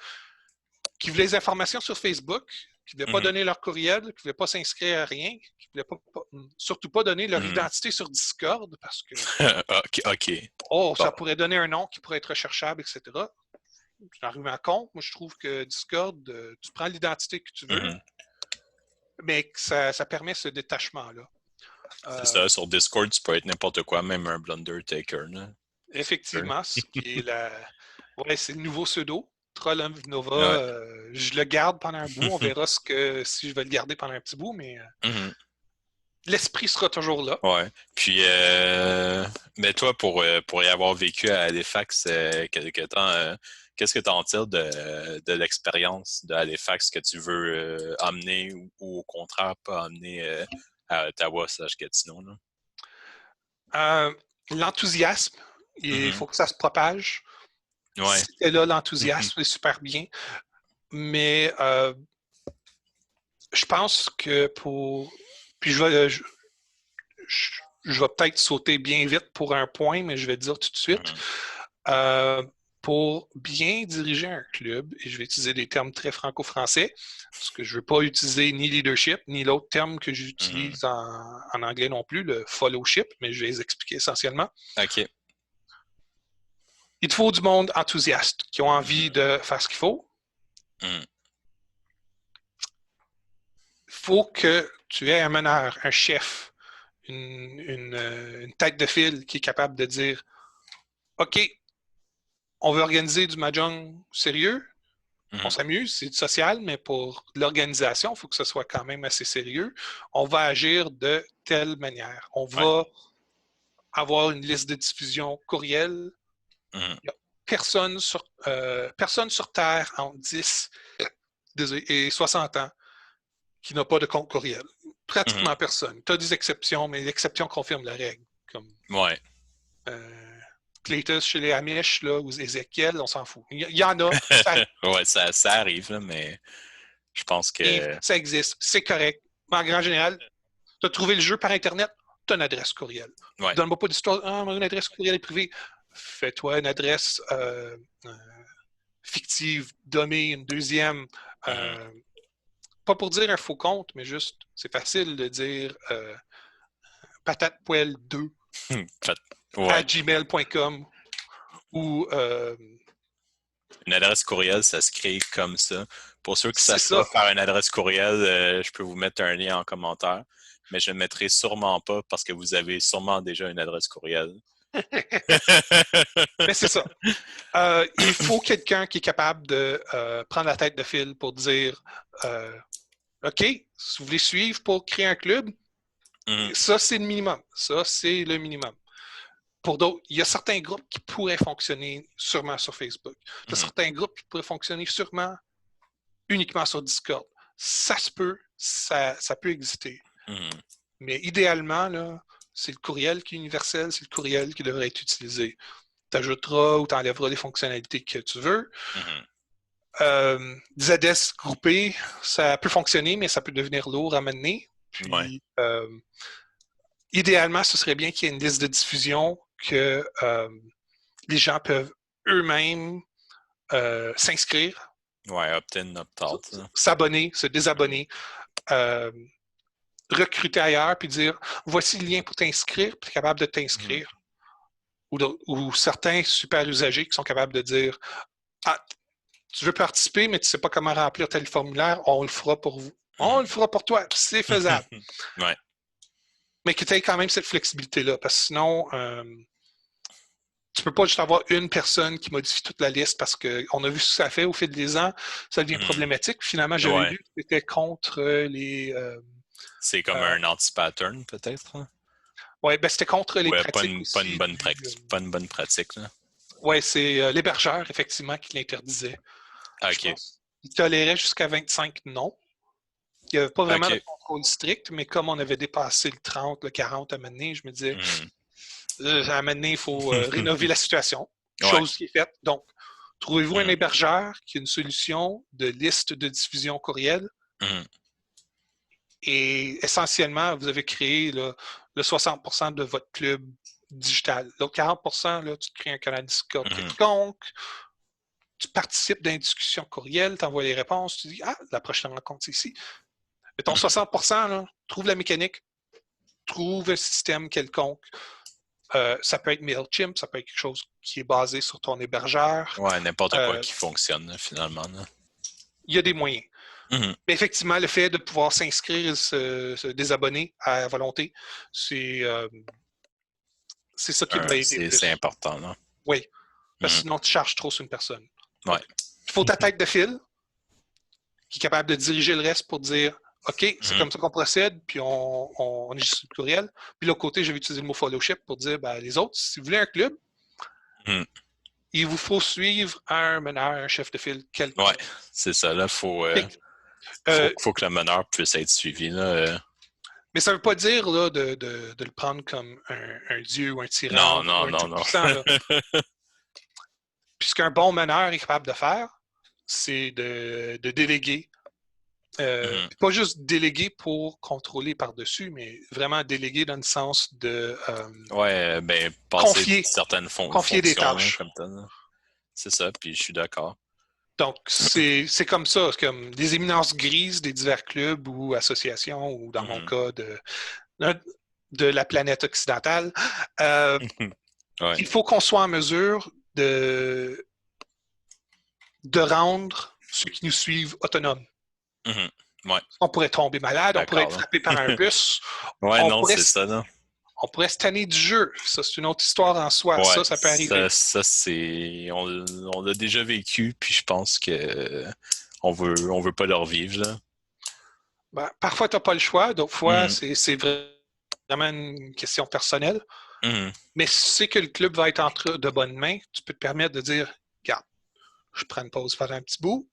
des informations sur Facebook, qui ne voulaient pas Mhm. donner leur courriel, qui ne voulaient pas s'inscrire à rien, qui ne voulaient surtout pas donner leur Mhm. identité sur Discord parce que OK. ça Bon. pourrait donner un nom qui pourrait être recherchable, etc. C'est un argument contre. Moi, je trouve que Discord, tu prends l'identité que tu veux, Mhm. mais que ça permet ce détachement-là. C'est ça, sur Discord, tu peux être n'importe quoi, même un Blunder Taker, là. Effectivement, ce qui est ouais, c'est le nouveau pseudo. Troll Nova, Ouais. je le garde pendant un bout. On verra si je vais le garder pendant un petit bout, mais Mhm. l'esprit sera toujours là. Ouais. Puis, mais toi, pour y avoir vécu à Halifax quelque temps, qu'est-ce que tu en tires de l'expérience de Halifax que tu veux amener ou au contraire pas amener à Ottawa/Gatineau, là? Euh, L'enthousiasme, il Mhm. faut que ça se propage. Ouais. C'était là, l'enthousiasme, c'est super bien. Mais je pense que Puis je vais peut-être sauter bien vite pour un point, mais je vais dire tout de suite. Mhm. Euh, pour bien diriger un club, et je vais utiliser des termes très franco-français, parce que je ne veux pas utiliser ni leadership, ni l'autre terme que Mhm. j'utilise en anglais non plus, le followship, mais je vais les expliquer essentiellement. OK. Il te faut du monde enthousiaste, qui ont envie Mhm. de faire ce qu'il faut, Mhm. faut que tu aies un meneur, un chef, une tête de file qui est capable de dire OK, on veut organiser du mahjong sérieux, on s'amuse, c'est du social, mais pour l'organisation, il faut que ce soit quand même assez sérieux. On va agir de telle manière. On va avoir une liste de diffusion courriel. Il n'y a personne sur Terre entre 10 et 60 ans qui n'a pas de compte courriel. Pratiquement personne. Tu as des exceptions, mais l'exception confirme la règle. Comme Cletus chez les Amish, là, ou Ézéchiel, on s'en fout. Il y en a. Ça arrive, là, mais je pense que... Ça existe. C'est correct. Mais en grand général, tu as trouvé le jeu par Internet, tu as une adresse courriel. Donne-moi pas d'histoire. Ah, mon adresse courriel est privée. Fais-toi une adresse fictive, dummy, une deuxième. Pas pour dire un faux compte, mais juste, c'est facile de dire patatepoêle2 à gmail.com ou... une adresse courriel, ça se crée comme ça. Pour ceux qui ne savent pas faire une adresse courriel, je peux vous mettre un lien en commentaire, mais je ne le mettrai sûrement pas parce que vous avez sûrement déjà une adresse courriel. Mais c'est ça. Il faut quelqu'un qui est capable de prendre la tête de fil pour dire OK, si vous voulez suivre pour créer un club, ça, c'est le minimum. Ça, c'est le minimum. Pour d'autres, il y a certains groupes qui pourraient fonctionner sûrement sur Facebook. Il y a certains groupes qui pourraient fonctionner sûrement uniquement sur Discord. Ça se peut, ça peut exister. Mais idéalement, là, c'est le courriel qui est universel, c'est le courriel qui devrait être utilisé. Tu ajouteras ou tu enlèveras les fonctionnalités que tu veux. Des adresses groupées, ça peut fonctionner, mais ça peut devenir lourd à mener. Puis, idéalement, ce serait bien qu'il y ait une liste de diffusion que les gens peuvent eux-mêmes s'inscrire. Opt-in, opt-out. S'abonner, se désabonner, recruter ailleurs, puis dire voici le lien pour t'inscrire, puis tu es capable de t'inscrire. Ou certains super usagers qui sont capables de dire tu veux participer, mais tu ne sais pas comment remplir tel formulaire, on le fera pour vous. On le fera pour toi, c'est faisable. Mais que tu aies quand même cette flexibilité-là, parce que sinon, tu ne peux pas juste avoir une personne qui modifie toute la liste parce qu'on a vu ce que ça fait au fil des ans, ça devient problématique. Finalement, j'avais vu que c'était contre les... c'est comme un anti-pattern, peut-être? Hein? Oui, ben c'était contre les pratiques pas une bonne pratique. Oui, c'est l'hébergeur, effectivement, qui l'interdisait. OK. Il tolérait jusqu'à 25 noms. Il n'y avait pas vraiment de contrôle strict, mais comme on avait dépassé le 30, le 40 à un moment donné, je me disais, à un moment donné, il faut rénover la situation. Chose qui est faite. Donc, trouvez-vous un hébergeur qui a une solution de liste de diffusion courriel. Et essentiellement, vous avez créé le 60% de votre club digital. L'autre 40%, là, tu te crées un canal Discord quelconque, tu participes dans une discussion courriel, tu envoies les réponses, tu dis la prochaine rencontre, c'est ici. Mais ton 60%, là, trouve la mécanique, trouve un système quelconque. Ça peut être MailChimp, ça peut être quelque chose qui est basé sur ton hébergeur. N'importe quoi qui fonctionne, finalement. Il y a des moyens. Mais effectivement, le fait de pouvoir s'inscrire et se désabonner à volonté, c'est ça qui va aider. C'est important, là. Oui. Parce que sinon, tu charges trop sur une personne. Il faut ta tête de file qui est capable de diriger le reste pour dire OK, c'est comme ça qu'on procède, puis on est juste sur le courriel. Puis de l'autre côté, je vais utiliser le mot fellowship pour dire les autres, si vous voulez un club, il vous faut suivre un meneur, un chef de file, quelqu'un. Oui, c'est ça. Là, faut que le meneur puisse être suivi. Là, Mais ça ne veut pas dire là, de le prendre comme un dieu ou un tyran. Non. Puis ce qu'un bon meneur est capable de faire, c'est de déléguer. Pas juste déléguer pour contrôler par-dessus, mais vraiment déléguer dans le sens de passer certaines fonctions. Confier des tâches. C'est ça, puis je suis d'accord. Donc, c'est comme ça, c'est comme des éminences grises des divers clubs ou associations, ou dans mon cas, de la planète occidentale. Il faut qu'on soit en mesure de rendre ceux qui nous suivent autonomes. Ouais, On pourrait tomber malade, on pourrait d'accord. être Là. frappé par un bus, Ouais, on non, pourrait, c'est ça, là. on pourrait se tanner du jeu. Ça, c'est une autre histoire en soi. Ouais, Ça peut arriver. ça c'est. On l'a déjà vécu, puis je pense que on veut pas le revivre, là. Ben, parfois, tu n'as pas le choix. D'autres fois, Mhm, c'est vraiment une question personnelle. mhm, Mais si tu sais que le club va être entre de bonnes mains, tu peux te permettre de dire, regarde, je prends une pause pendant un petit bout,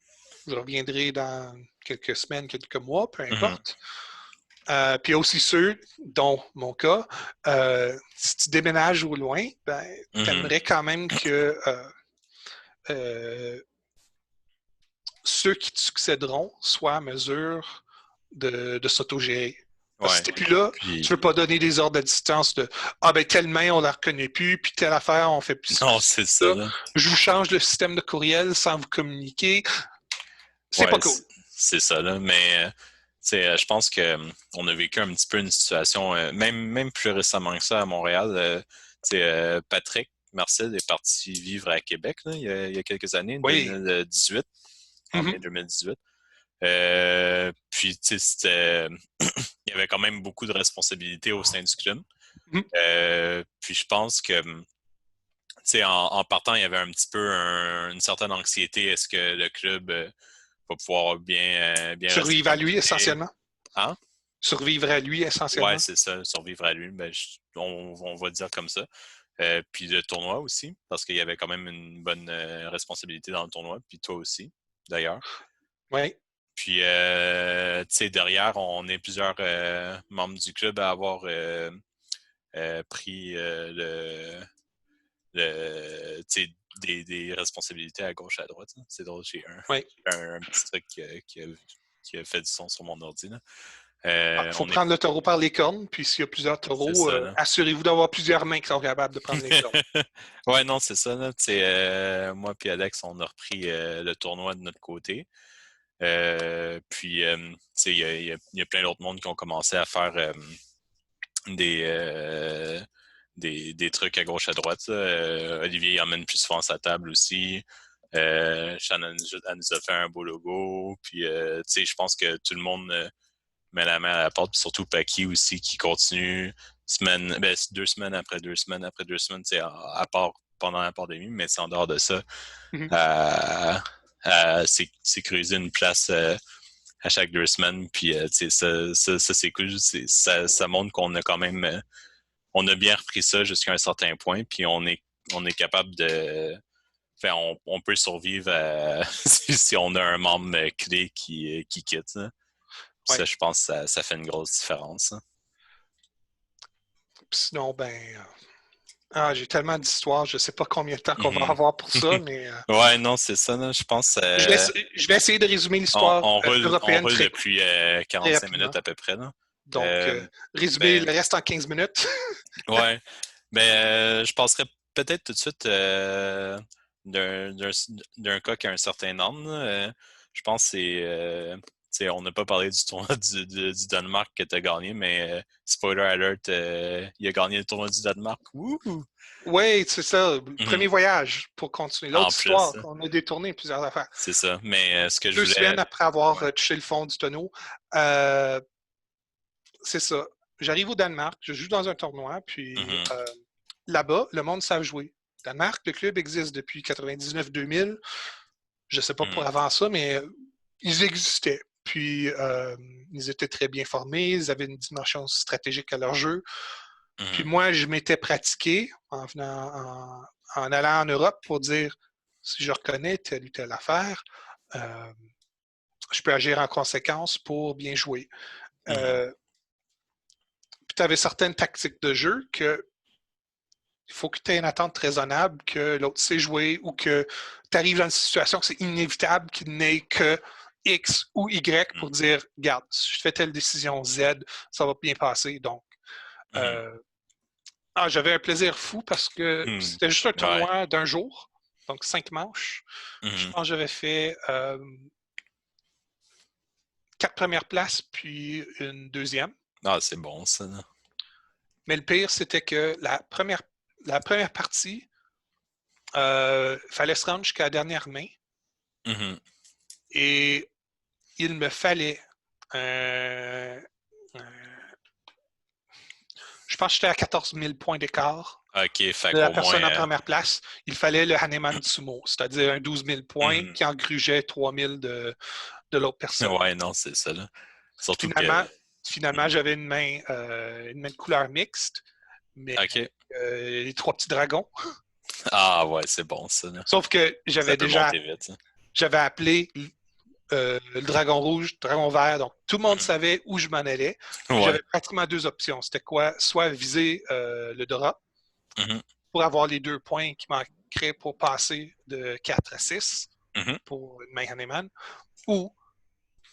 je reviendrai dans quelques semaines, quelques mois, peu mhm, importe. Puis il y a aussi ceux, dont mon cas, si tu déménages au loin, ben, tu mhm. aimerais quand même que euh, ceux qui te succéderont soient à mesure de s'autogérer. Parce que Ouais. si t'es plus là, tu Puis veux pas donner des ordres à distance de ah ben telle main on la reconnaît plus, puis telle affaire on fait plus non, ci, c'est ça, ça. là. Je vous change le système de courriel sans vous communiquer. C'est Ouais, pas cool. c'est ça, là. Mais je pense que on a vécu un petit peu une situation, même plus récemment que ça à Montréal. Patrick Marcel est parti vivre à Québec là, il y a quelques années, Oui. 2018, en mai Mhm. 2018. Puis, tu sais, il y avait quand même beaucoup de responsabilités au sein du club. Mhm. Puis, je pense que, tu sais, en partant, il y avait un petit peu une certaine anxiété. Est-ce que le club va pouvoir bien rester Survivre à lui fonctionner? essentiellement. Hein? Survivre à lui Ouais, essentiellement. c'est ça, survivre à lui. Ben, on va dire comme ça. Puis le tournoi aussi, parce qu'il y avait quand même une bonne responsabilité dans le tournoi, puis toi aussi, d'ailleurs. Oui. Puis, tu sais, derrière, on est plusieurs membres du club à avoir pris tu sais, des responsabilités à gauche, à droite. Là. C'est drôle, j'ai Oui. un petit truc qui a fait du son sur mon ordi. Là. Il faut On est, prendre le taureau par les cornes, puis s'il y a plusieurs c'est taureaux, ça, là. assurez-vous d'avoir plusieurs mains qui sont capables de prendre les cornes. Ouais, non, c'est ça. Là. Moi et Alex, on a repris le tournoi de notre côté. Puis, tu sais, il y a plein d'autres mondes qui ont commencé à faire des, euh, des trucs à gauche, à droite. Olivier il emmène plus souvent sa table aussi. Shannon elle nous a fait un beau logo. Puis, tu sais, je pense que tout le monde met la main à la porte. Puis surtout Paki aussi qui continue ben, 2 semaines après 2 semaines après 2 semaines, à part pendant la pandémie, mais c'est en dehors de ça, Mhm. à, à sécuriser une place à chaque 2 semaines. Puis, ça c'est cool. Ça montre qu'on a quand même, on a bien repris ça jusqu'à un certain point. Puis, on est capable de, enfin, on peut survivre si on a un membre clé qui quitte. Là. Puis Ouais. ça, je pense que ça fait une grosse différence. Hein. Sinon, ben, j'ai tellement d'histoires, je ne sais pas combien de temps qu'on va Mhm. avoir pour ça, mais Ouais, non, c'est ça. Là. Je pense je vais essayer de résumer l'histoire on européenne roule très, depuis très 45 rapidement. minutes à peu près. Là. Donc, Euh, résumer ben, le reste en 15 minutes. ouais. Je passerais peut-être tout de suite d'un d'un- d'un cas qui a un certain nombre. Là. Je pense que c'est. Tu sais, on n'a pas parlé du tournoi du Danemark que tu as gagné, mais spoiler alert, il a gagné le tournoi du Danemark. Wouhou! Oui, c'est ça. Le Mhm. premier voyage pour continuer. En L'autre plus, histoire, on a détourné plusieurs affaires. c'est ça. Mais ce que je Deux voulais. semaines après avoir Ouais. touché le fond du tonneau, euh, c'est ça. J'arrive au Danemark, je joue dans un tournoi, puis Mhm. là-bas, le monde savent jouer. Danemark, le club existe depuis 99-2000. Je ne sais pas pour Mhm. avant ça, mais ils existaient. Puis, ils étaient très bien formés, ils avaient une dimension stratégique à leur jeu. Puis Mhm. moi, je m'étais pratiqué en allant en Europe pour dire si je reconnais telle ou telle affaire, euh, je peux agir en conséquence pour bien jouer. Mhm. Euh, puis tu avais certaines tactiques de jeu que il faut que tu aies une attente raisonnable que l'autre sait jouer ou que tu arrives dans une situation que c'est inévitable qu'il n'ait que X ou Y pour Mhm. dire, regarde, si je fais telle décision Z, ça va bien passer. Donc, Mhm. euh, j'avais un plaisir fou parce que Mhm. c'était juste un Ouais. tournoi d'un jour, donc 5 manches. Je Mhm. pense que j'avais fait 4 premières places, puis une deuxième. Ah, c'est bon, ça. Là. Mais le pire, c'était que la première partie, fallait se rendre jusqu'à la dernière main Mhm. et il me fallait Euh, euh, je pense que j'étais à 14 000 points d'écart OK, fait de la qu'au moins... personne en première place. Il fallait le Haneman Sumo, c'est-à-dire un 12 000 points qui engrugeait 3 000 de l'autre personne. Ouais, non, c'est ça, là. Surtout Finalement, que... finalement j'avais une main de couleur mixte, mais OK. les 3 petits dragons. Ah ouais, c'est bon, ça, là. Sauf que Ça peut monter vite, ça. j'avais appelé le dragon rouge, le dragon vert, donc tout le monde Mhm. savait où je m'en allais. Puis Ouais. j'avais pratiquement 2 options. C'était quoi? Soit viser le Dora Mhm. pour avoir les 2 points qui manqueraient pour passer de 4 à 6 Mhm. pour une main Haneman, ou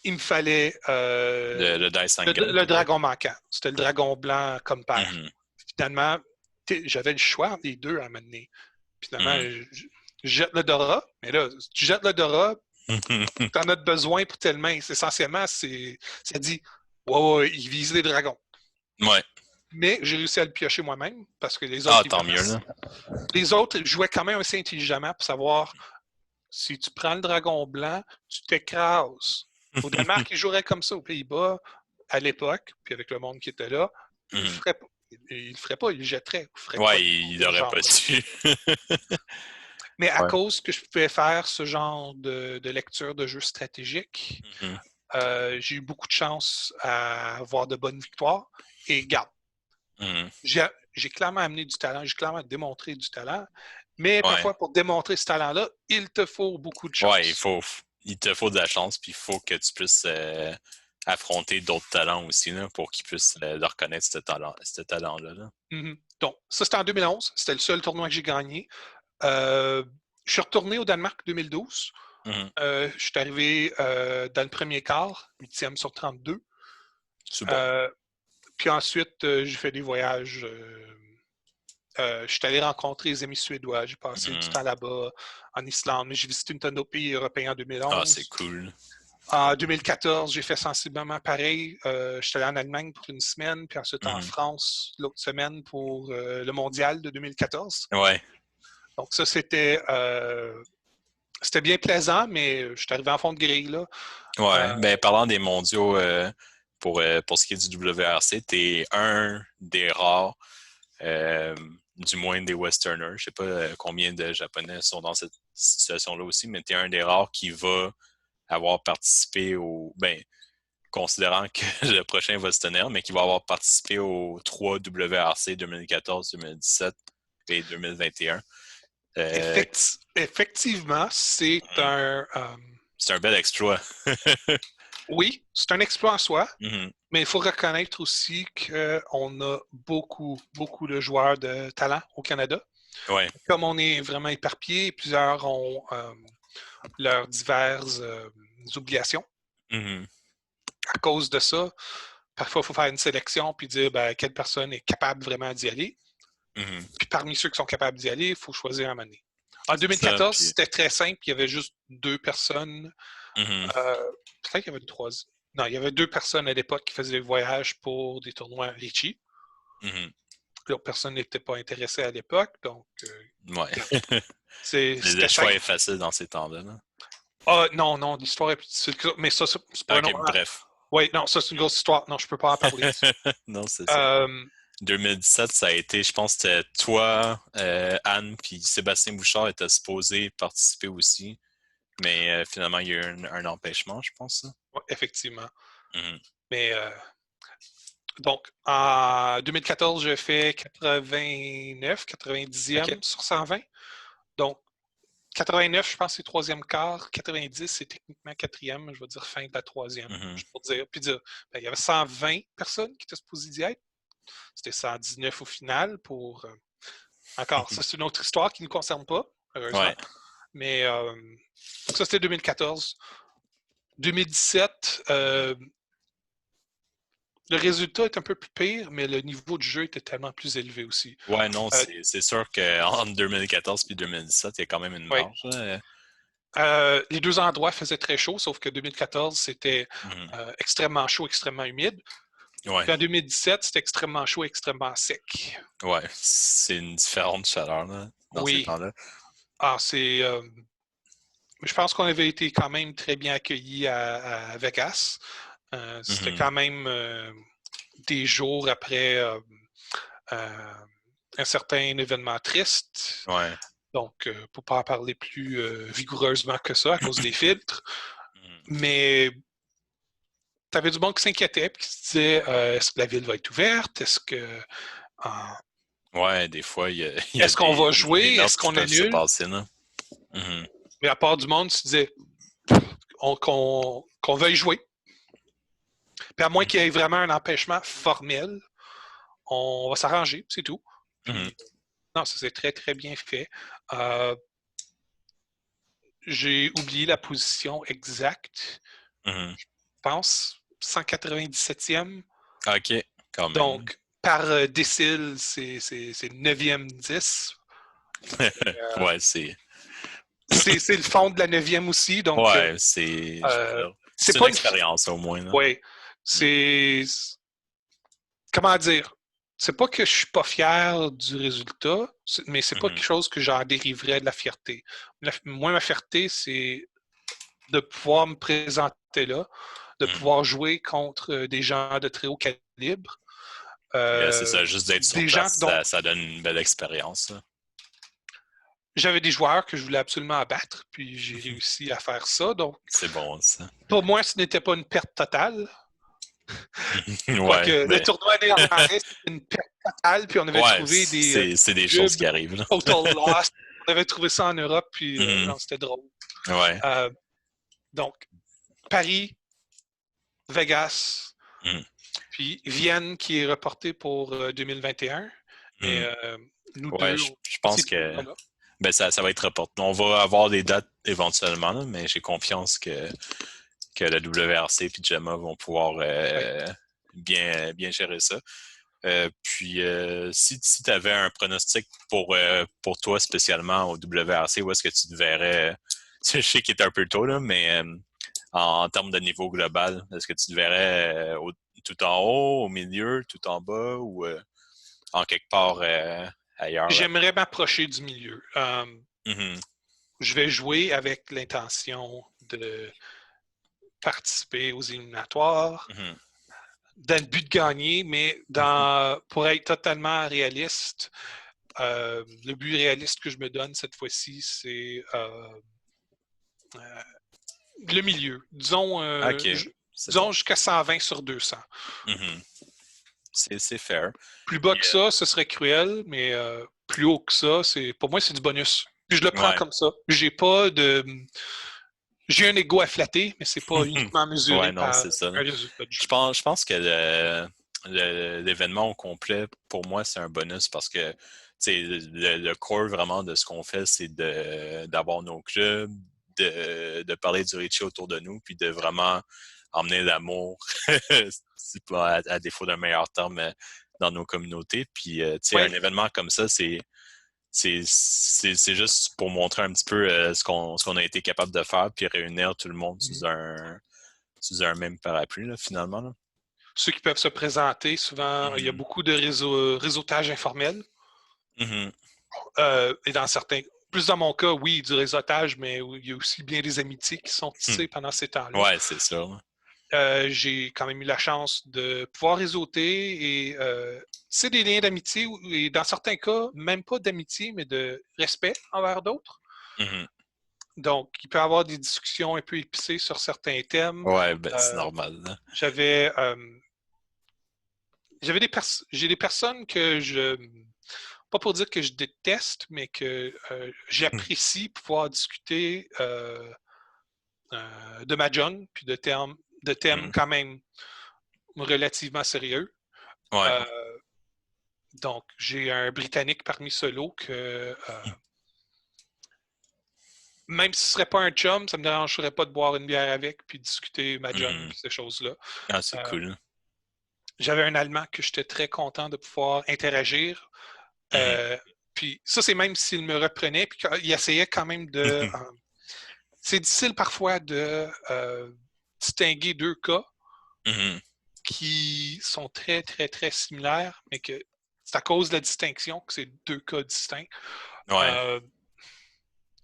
il me fallait Le Dice Sangan, le peut-être. dragon manquant. C'était le dragon blanc comme père. Mhm. Finalement, j'avais le choix entre les deux à m'amener. Finalement, Mhm. je jette le Dora, mais là, si tu jettes le Dora, tu en as besoin pour telle main. Essentiellement, ça dit ouais, il vise les dragons. Ouais. Mais j'ai réussi à le piocher moi-même parce que les autres, Ah, tant évidemment, mieux, là. les autres jouaient quand même assez intelligemment pour savoir si tu prends le dragon blanc, tu t'écrases. Au Danemark, ils joueraient comme ça aux Pays-Bas à l'époque, puis avec le monde qui était là, ils le Mhm. feraient pas. Ils le feraient pas, ils le jetteraient. Ils feraient pas Ouais, il de ce aurait pas genre-là. su. Mais à Ouais. cause que je pouvais faire ce genre de lecture de jeu stratégique, Mhm. j'ai eu beaucoup de chance à avoir de bonnes victoires. Et garde, Mhm. j'ai clairement amené du talent, j'ai clairement démontré du talent, mais Ouais. parfois pour démontrer ce talent-là, il te faut beaucoup de Ouais, chance. il te faut de la chance, puis il faut que tu puisses affronter d'autres talents aussi, là, pour qu'ils puissent le reconnaître, ce talent-là, là. Mhm. Donc, ça, c'était en 2011. C'était le seul tournoi que j'ai gagné. Euh, je suis retourné au Danemark 2012. Mhm. Je suis arrivé dans le premier quart, 8e sur 32. C'est bon. Euh, Puis ensuite, j'ai fait des voyages. Je suis allé rencontrer les amis suédois. J'ai passé du Mhm. temps là-bas, en Islande. J'ai visité une tonne d'autres pays européens en Ah, c'est 2011. cool. En 2014, j'ai fait sensiblement pareil. Je suis allé en Allemagne pour une semaine, puis ensuite en Mhm. France l'autre semaine pour le mondial de 2014. Ouais. Donc ça, c'était bien plaisant, mais je suis arrivé en fond de grille, là. Ouais. Euh, Ben, parlant des mondiaux, pour ce qui est du WRC, t'es un des rares, euh, du moins des Westerners. Je sais pas combien de Japonais sont dans cette situation-là aussi, mais t'es un des rares qui va avoir participé au. Ben, considérant que le prochain va se tenir, mais qui va avoir participé aux 3 WRC 2014, 2017 et 2021. Euh, effectivement, c'est un bel exploit. oui, c'est un exploit en soi, Mhm. mais il faut reconnaître aussi qu'on a beaucoup, beaucoup de joueurs de talent au Canada. Ouais. Comme on est vraiment éparpillé, plusieurs ont leurs diverses obligations. Mhm. À cause de ça, parfois, il faut faire une sélection puis dire quelle personne est capable vraiment d'y aller. Mhm. Puis parmi ceux qui sont capables d'y aller, il faut choisir un moment donné. En C'est ça. 2014, Puis, c'était très simple. Il y avait juste 2 personnes. mhm. Peut-être qu'il y avait une troisième. Non, il y avait 2 personnes à l'époque qui faisaient des voyages pour des tournois Richie. Mhm. L'autre personne n'était pas intéressée à l'époque. Donc, Ouais. Le c'était choix simple. est facile dans ces temps-là, là. Ah, non, non, l'histoire est plus difficile que ça. Mais ça, c'est pas un Ok, nom. bref. Oui, non, ça, c'est une grosse histoire. Non, je peux pas en parler. Non, c'est ça. Euh, 2017, ça a été, je pense, que c'était toi, Anne, puis Sébastien Bouchard était supposé participer aussi. Mais finalement, il y a eu un empêchement, je pense. Ça. ouais, effectivement. Mhm. Mais donc, en 2014, j'ai fait 89, 90e OK. sur 120. Donc, 89, je pense, c'est troisième quart. 90, c'est techniquement quatrième. Je vais dire fin de la troisième. Mhm. Juste pour dire. Puis dire, il y avait 120 personnes qui étaient supposées d'y être. C'était 119 au final pour. Encore, ça, c'est une autre histoire qui ne nous concerne pas, heureusement. Ouais. Mais donc ça, c'était 2014. 2017, le résultat est un peu plus pire, mais le niveau du jeu était tellement plus élevé aussi. Ouais, non, Euh, c'est sûr qu'entre 2014 et 2017, il y a quand même une ouais. marge. Là. Les 2 endroits faisaient très chaud, sauf que 2014, c'était Mhm. extrêmement chaud, extrêmement humide. Ouais. Puis en 2017, c'était extrêmement chaud, extrêmement sec. Ouais. C'est une différente chaleur là, dans ces Oui. temps-là. Ah, je pense qu'on avait été quand même très bien accueillis à Vegas. C'était Mhm. quand même des jours après un certain événement triste. Ouais. Donc, pour pas en parler plus vigoureusement que ça à cause des filtres. Mhm. Mais tu avais du monde qui s'inquiétait et qui se disait est-ce que la ville va être ouverte? Ouais, des fois, il y a Est-ce qu'on va des jouer? Est-ce meurtres qui qu'on peuvent se annule? passer, là. Mhm. Mais à part du monde qui se disait qu'on veuille jouer. Puis à moins qu'il y ait vraiment un empêchement formel, on va s'arranger, c'est tout. Mhm. Puis non, ça c'est très, très bien fait. Euh, j'ai oublié la position exacte. Mhm. Je pense 197e. OK, quand même. Donc, par décile, c'est 9e 10. Ouais, c'est C'est le fond de la 9e aussi. Donc, ouais, c'est je veux dire, c'est c'est une pas une. expérience au moins, là. Ouais. Mm. C'est. Comment dire? C'est pas que je suis pas fier du résultat, mais c'est pas Mhm. quelque chose que j'en dériverais de la fierté. Moi, ma fierté, c'est de pouvoir me présenter là, de Mhm. pouvoir jouer contre des gens de très haut calibre, Puis, c'est ça, juste d'être sur des gens place, dont ça donne une belle expérience, là. j'avais des joueurs que je voulais absolument abattre, puis j'ai réussi à faire ça. Donc, C'est bon, ça. pour moi, ce n'était pas une perte totale. Ouais, Quoique le mais tournoi néerlandais, c'était une perte totale, puis on avait ouais, trouvé des c'est des choses jubes qui arrivent, là. total loss. On avait trouvé ça en Europe, puis Mhm. non, c'était drôle. Ouais. Euh, donc, Paris, Vegas, Mhm. puis Vienne qui est reporté pour 2021. Mais Mhm. nous Ouais, deux, je on pense s'est que trouvés là. ben ça va être reporté. On va avoir des dates éventuellement, là, mais j'ai confiance que la WRC et Gemma vont pouvoir Oui. bien gérer ça. Si tu avais un pronostic pour toi spécialement au WRC, où est-ce que tu te verrais? Je sais qu'il est un peu tôt, là, mais en termes de niveau global, est-ce que tu te verrais tout en haut, au milieu, tout en bas ou en quelque part ailleurs là? J'aimerais m'approcher du milieu. Mhm, Je vais jouer avec l'intention de participer aux éliminatoires, mhm, dans le but de gagner, mais pour être totalement réaliste, le but réaliste que je me donne cette fois-ci, c'est euh, le milieu. OK, c'est Disons bon. jusqu'à 120 sur 200. Mhm. C'est fair. Plus bas Puis, que ça, ce serait cruel, mais plus haut que ça, pour moi, c'est du bonus. Puis je le prends ouais. comme ça. J'ai un ego à flatter, mais c'est pas uniquement Ouais, mesuré non, par c'est ça. un résultat de jeu. Je pense que l'événement au complet, pour moi, c'est un bonus parce que le core vraiment de ce qu'on fait, c'est d'avoir nos clubs, de parler du Richie autour de nous, puis de vraiment emmener l'amour, c'est pas à défaut d'un meilleur terme, dans nos communautés. Puis, Oui. un événement comme ça, c'est juste pour montrer un petit peu ce qu'on a été capable de faire, puis réunir tout le monde sous un même parapluie, là, finalement. Là. Ceux qui peuvent se présenter, souvent, il y a Mhm. beaucoup de réseautage informel. Mhm. Et plus dans mon cas, oui, du réseautage, mais il y a aussi bien des amitiés qui sont Hmm. tissées pendant ces temps-là. Ouais, c'est ça. Là. J'ai quand même eu la chance de pouvoir réseauter et c'est des liens d'amitié et dans certains cas, même pas d'amitié, mais de respect envers d'autres. Mhm. Donc, il peut y avoir des discussions un peu épicées sur certains thèmes. Ouais, ben, c'est Euh, normal. Là. j'avais j'ai des personnes que pas pour dire que je déteste, mais que j'apprécie pouvoir discuter de Mahjong, puis de thèmes Mhm. quand même relativement sérieux. Ouais. Euh, donc, j'ai un Britannique parmi ceux-là que même si ce ne serait pas un chum, ça ne me dérangerait pas de boire une bière avec puis discuter Mahjong Mhm. puis ces choses-là. Ah, c'est Euh, cool. j'avais un Allemand que j'étais très content de pouvoir interagir. Mhm. Euh, puis ça, c'est même s'il me reprenait, puis il essayait quand même de c'est difficile parfois de distinguer deux cas Mhm. qui sont très, très, très similaires, mais que c'est à cause de la distinction que c'est deux cas distincts. Ouais. Euh,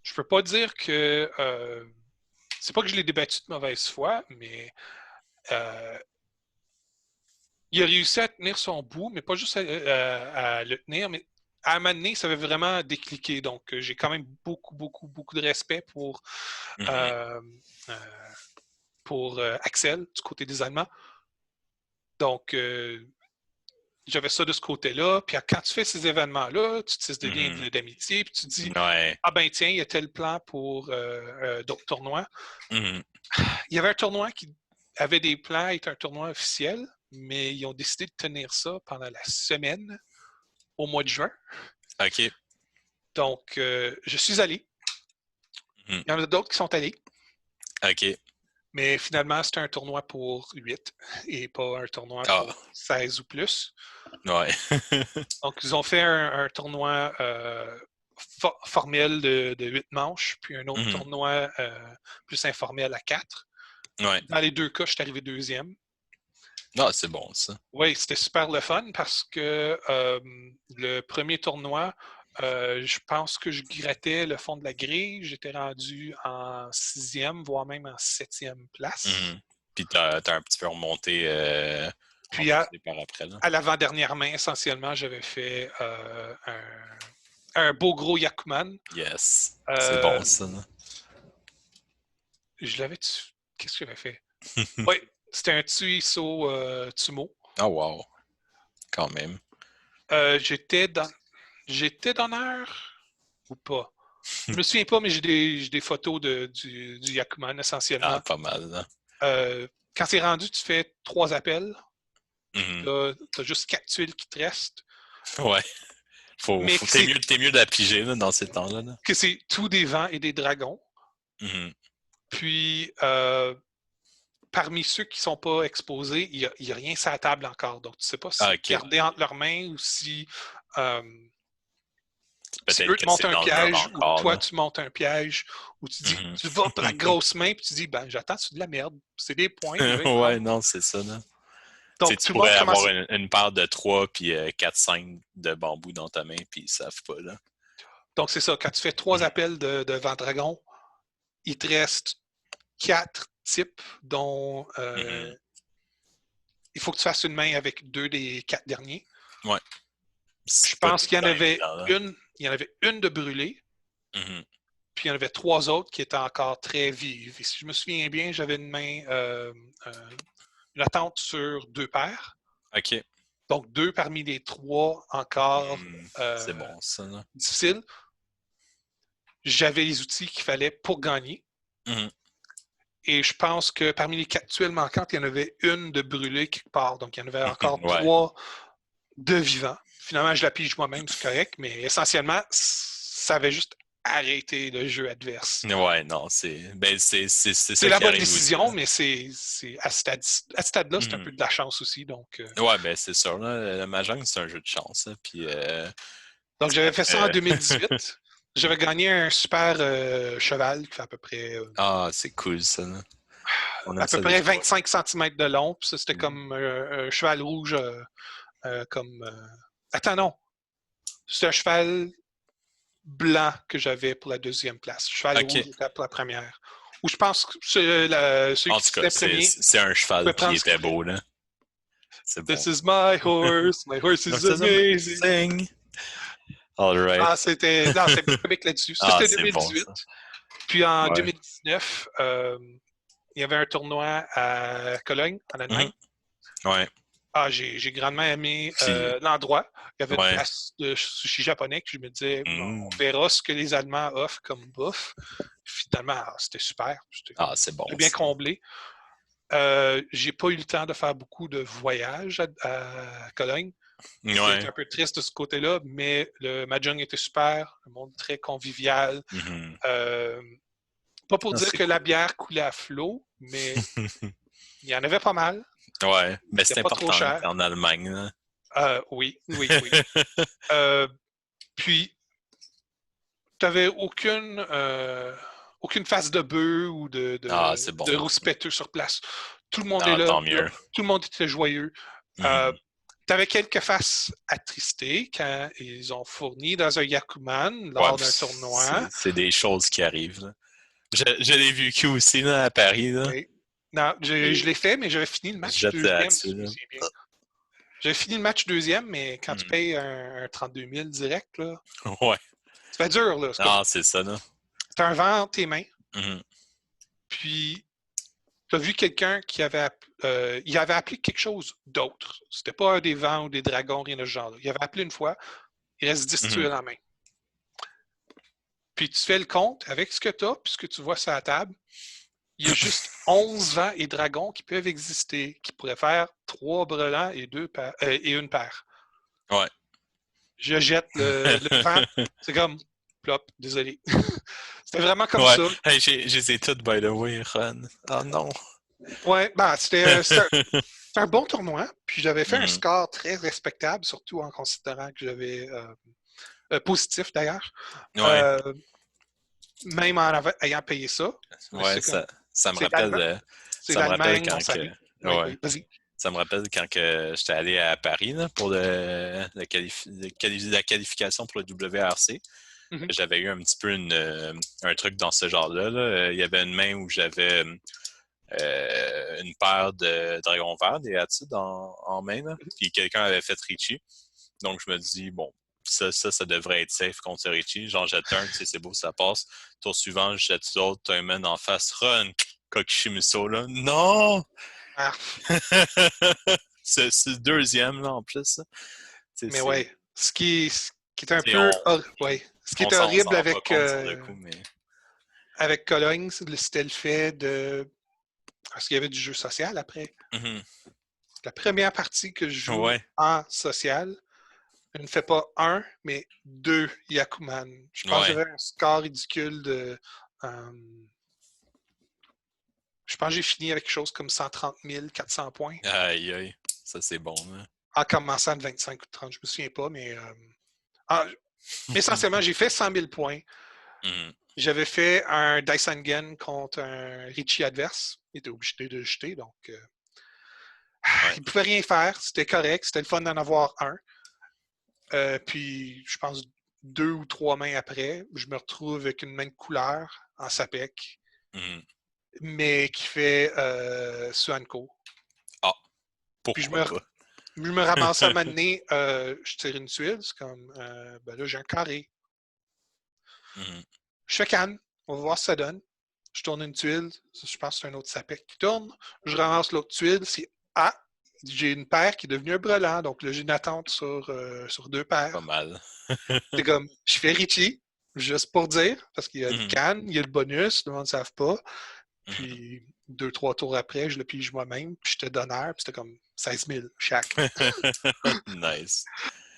je peux pas dire que c'est pas que je l'ai débattu de mauvaise foi, mais il a réussi à tenir son bout, mais pas juste à le tenir, mais à un moment donné, ça avait vraiment décliqué. Donc, j'ai quand même beaucoup de respect euh, euh, pour Axel, du côté des Allemands. Donc, j'avais ça de ce côté-là. Puis quand tu fais ces événements-là, tu tisses des liens d'amitié, puis tu te dis, Ouais. ah ben tiens, il y a tel plan pour d'autres tournois. Il y avait un tournoi qui avait des plans, était un tournoi officiel, mais ils ont décidé de tenir ça pendant la semaine au mois de juin. OK. Donc, je suis allé. Il y en a d'autres qui sont allés. OK. Mais finalement, c'était un tournoi pour 8 et pas un tournoi pour 16 ou plus. Ouais. Donc, ils ont fait un tournoi formel de 8 manches, puis un autre tournoi plus informel à 4. Ouais. Dans les deux cas, je suis arrivé deuxième. Ah, c'est bon, ça. Oui, c'était super le fun parce que le premier tournoi, je pense que je grattais le fond de la grille. J'étais rendu en 6e, voire même en 7e place. Puis t'as un petit peu remonté Puis par après. Là. À l'avant-dernière main, essentiellement, j'avais fait un beau gros Yakuman. Yes. C'est bon, ça. Je l'avais... Qu'est-ce que j'avais fait? Oui, c'était un Tsuiso Tsumo. Oh, wow. Quand même. J'étais d'honneur ou pas? Je me souviens pas, mais j'ai des photos du Yakuman, essentiellement. Ah, pas mal, là. Quand c'est rendu, tu fais 3 appels. Mm-hmm. T'as juste 4 tuiles qui te restent. Ouais. T'es mieux d'appiger là, dans ces temps-là. Là. Que c'est tout des vents et des dragons. Mm-hmm. Puis, parmi ceux qui ne sont pas exposés, il n'y a rien sur la table encore. Donc, tu ne sais pas si garder entre leurs mains ou si eux te montent un piège ou toi, tu montes un piège ou tu dis, tu vas pour la grosse main puis tu dis, ben, j'attends, c'est de la merde. C'est des points. Ouais, non, c'est ça. Là. Donc, tu pourrais avoir une paire de 3 puis 4-5 de bambou dans ta main puis ils ne savent pas. Là. Donc, c'est ça. Quand tu fais 3 appels de vent dragon, il te reste 4 types dont il faut que tu fasses une main avec 2 des 4 derniers. Ouais. Je pense qu'il y en avait une de brûlée. Puis il y en avait 3 autres qui étaient encore très vives. Et si je me souviens bien, j'avais une main, une attente sur 2 paires. OK. Donc 2 parmi les 3 encore c'est bon, ça. Là. Difficile. J'avais les outils qu'il fallait pour gagner. Et je pense que parmi les 4 tuiles manquantes, il y en avait une de brûlée quelque part. Donc il y en avait encore 3 de vivants. Finalement, je la pige moi-même, c'est correct, mais essentiellement, ça avait juste arrêté le jeu adverse. Ouais, non, c'est la bonne décision, mais à ce stade-là, c'est un peu de la chance aussi. Donc, ouais, ben c'est sûr. Là, le Mahjong, c'est un jeu de chance. Hein, puis, donc, j'avais fait ça en 2018. J'avais gagné un super cheval qui fait à peu près... ah, c'est cool, ça. Là. À peu près 25 cm de long. Puis ça, c'était comme un cheval rouge Attends, non. C'est un cheval blanc que j'avais pour la 2e place. Cheval rouge pour la première. Ou je pense que celui en qui tout cas, c'est un cheval qui était beau, là. C'est bon. This is my horse. My horse is amazing. All right. Ah, c'était comique là-dessus. C'était 2018. Bon, puis en 2019, il y avait un tournoi à Cologne, en Allemagne. Ouais. Ah, j'ai grandement aimé l'endroit. Il y avait une place de sushi japonais que je me disais, on verra ce que les Allemands offrent comme bouffe. Finalement, c'était super. C'est bon. Bien comblé. J'ai pas eu le temps de faire beaucoup de voyages à Cologne. C'était un peu triste de ce côté-là, mais le Mahjong était super, le monde très convivial. Pas pour dire que la bière coulait à flot, mais il y en avait pas mal. Ouais, mais c'est important en Allemagne. Oui. Puis, tu n'avais aucune face de bœuf ou de rouspéteux sur place. Tout le monde est là. Tant mieux. Tout le monde était joyeux. Tu avais quelques faces attristées quand ils ont fourni dans un Yakuman lors d'un tournoi. C'est des choses qui arrivent. Là. Je l'ai vécu aussi là, à Paris. Là. Oui. Non, Et je l'ai fait, mais j'avais fini le je match jette deuxième, si là-dessus, je me là. souviens bien. J'avais fini le match deuxième, mais quand tu Mhm. payes un 32 000 direct, là, Ouais. ça fait dur, là. C'est comme, Ah, c'est ça, là. t'as un vent entre tes mains, Mhm. puis t'as vu quelqu'un qui il avait appelé quelque chose d'autre. C'était pas des vents ou des dragons, rien de ce genre-là. Il avait appelé une fois, il reste 10 Mhm. tuiles en main. Puis tu fais le compte avec ce que tu as, puis ce que tu vois sur la table. Il y a juste 11 vents et dragons qui peuvent exister, qui pourraient faire 3 brelans et une paire. Ouais. Je jette le vent, c'est comme, plop, désolé. C'était vraiment comme Ouais. ça. Hey, j'ai les toutes, by the way, Ron. Oh non. Ouais, ben, c'était un bon tournoi, puis j'avais fait un Mhm. score très respectable, surtout en considérant que j'avais positif d'ailleurs. Ouais. Euh, Même ayant payé ça, mais Ouais, c'est comme, ça me c'est rappelle, l'Allemagne, c'est ça me rappelle l'Allemagne, on quand que, s'amuse. Oui, ouais. oui, vas-y. Ça me rappelle quand que j'étais allé à Paris là, pour la qualification pour le WRC. Mhm. J'avais eu un petit peu un truc dans ce genre-là. Là. Il y avait une main où j'avais une paire de dragons verts, des Hatsid en main. Là. Puis quelqu'un avait fait Richie. Donc je me dis, bon, ça devrait être safe contre Richie. J'en jette un, tu sais, c'est beau, ça passe. Tour suivant, je jette l'autre, un man en face. Run! Kokishimiso, là. Non! Ah, C'est le deuxième, là, en plus. mais ouais, ce qui est un C'est, peu, ouais, ce qui on est s'en horrible rend pas compte sur le coup, mais. avec Cologne, c'était le fait de, parce qu'il y avait du jeu social après. Mhm. La première partie que je joue Ouais, en social, je ne fais pas un, mais deux Yakuman. Je pense que ouais. j'avais un score ridicule de. euh, je pense que j'ai fini avec quelque chose comme 130 400 points Aïe, aïe. Ça, c'est bon, là. en commençant de 25 ou de 30. Je me souviens pas, mais ah, essentiellement, j'ai fait 100 000 points. Mhm. J'avais fait un Daisangen contre un Richie adverse. Il était obligé de jeter, donc Ouais. il ne pouvait rien faire. C'était correct. C'était le fun d'en avoir un. Puis, je pense, 2 ou 3 mains après, je me retrouve avec une main de couleur en Sapec, Mhm. mais qui fait Suanko. Ah, Puis, pourquoi pas? je me ramasse à m'amener, je tire une tuile, c'est comme, ben là, j'ai un carré. Mhm. Je fais canne, on va voir ce que ça donne. Je tourne une tuile, je pense que c'est un autre Sapec qui tourne. Je ramasse l'autre tuile, c'est ah, j'ai une paire qui est devenue un brelan, donc là, j'ai une attente sur 2 paires. Pas mal. C'est comme, je fais Richie, juste pour dire, parce qu'il y a le Mhm. can, il y a le bonus, le monde ne savent pas. Mhm. Puis 2, 3 tours après, je le pige moi-même, puis j'étais d'honneur, puis c'était comme 16 000 chaque. Nice.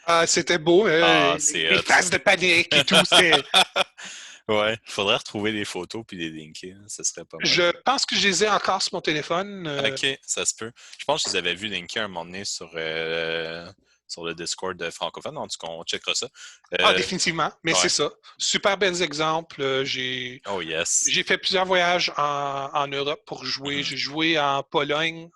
Ah, c'était beau, Ah, c'est les hot. phases de panique et tout, c'était. Ouais, faudrait retrouver des photos puis les linker, hein, ce serait pas mal. Je pense que je les ai encore sur mon téléphone. Ok, ça se peut. Je pense que je les avais vus linker un moment donné sur le Discord de francophone. En tout cas, on checkera ça. Ah, Euh, définitivement, mais c'est ouais. ça. Super bels exemples. Oh yes. J'ai fait plusieurs voyages en Europe pour jouer. Mhm. J'ai joué en Pologne,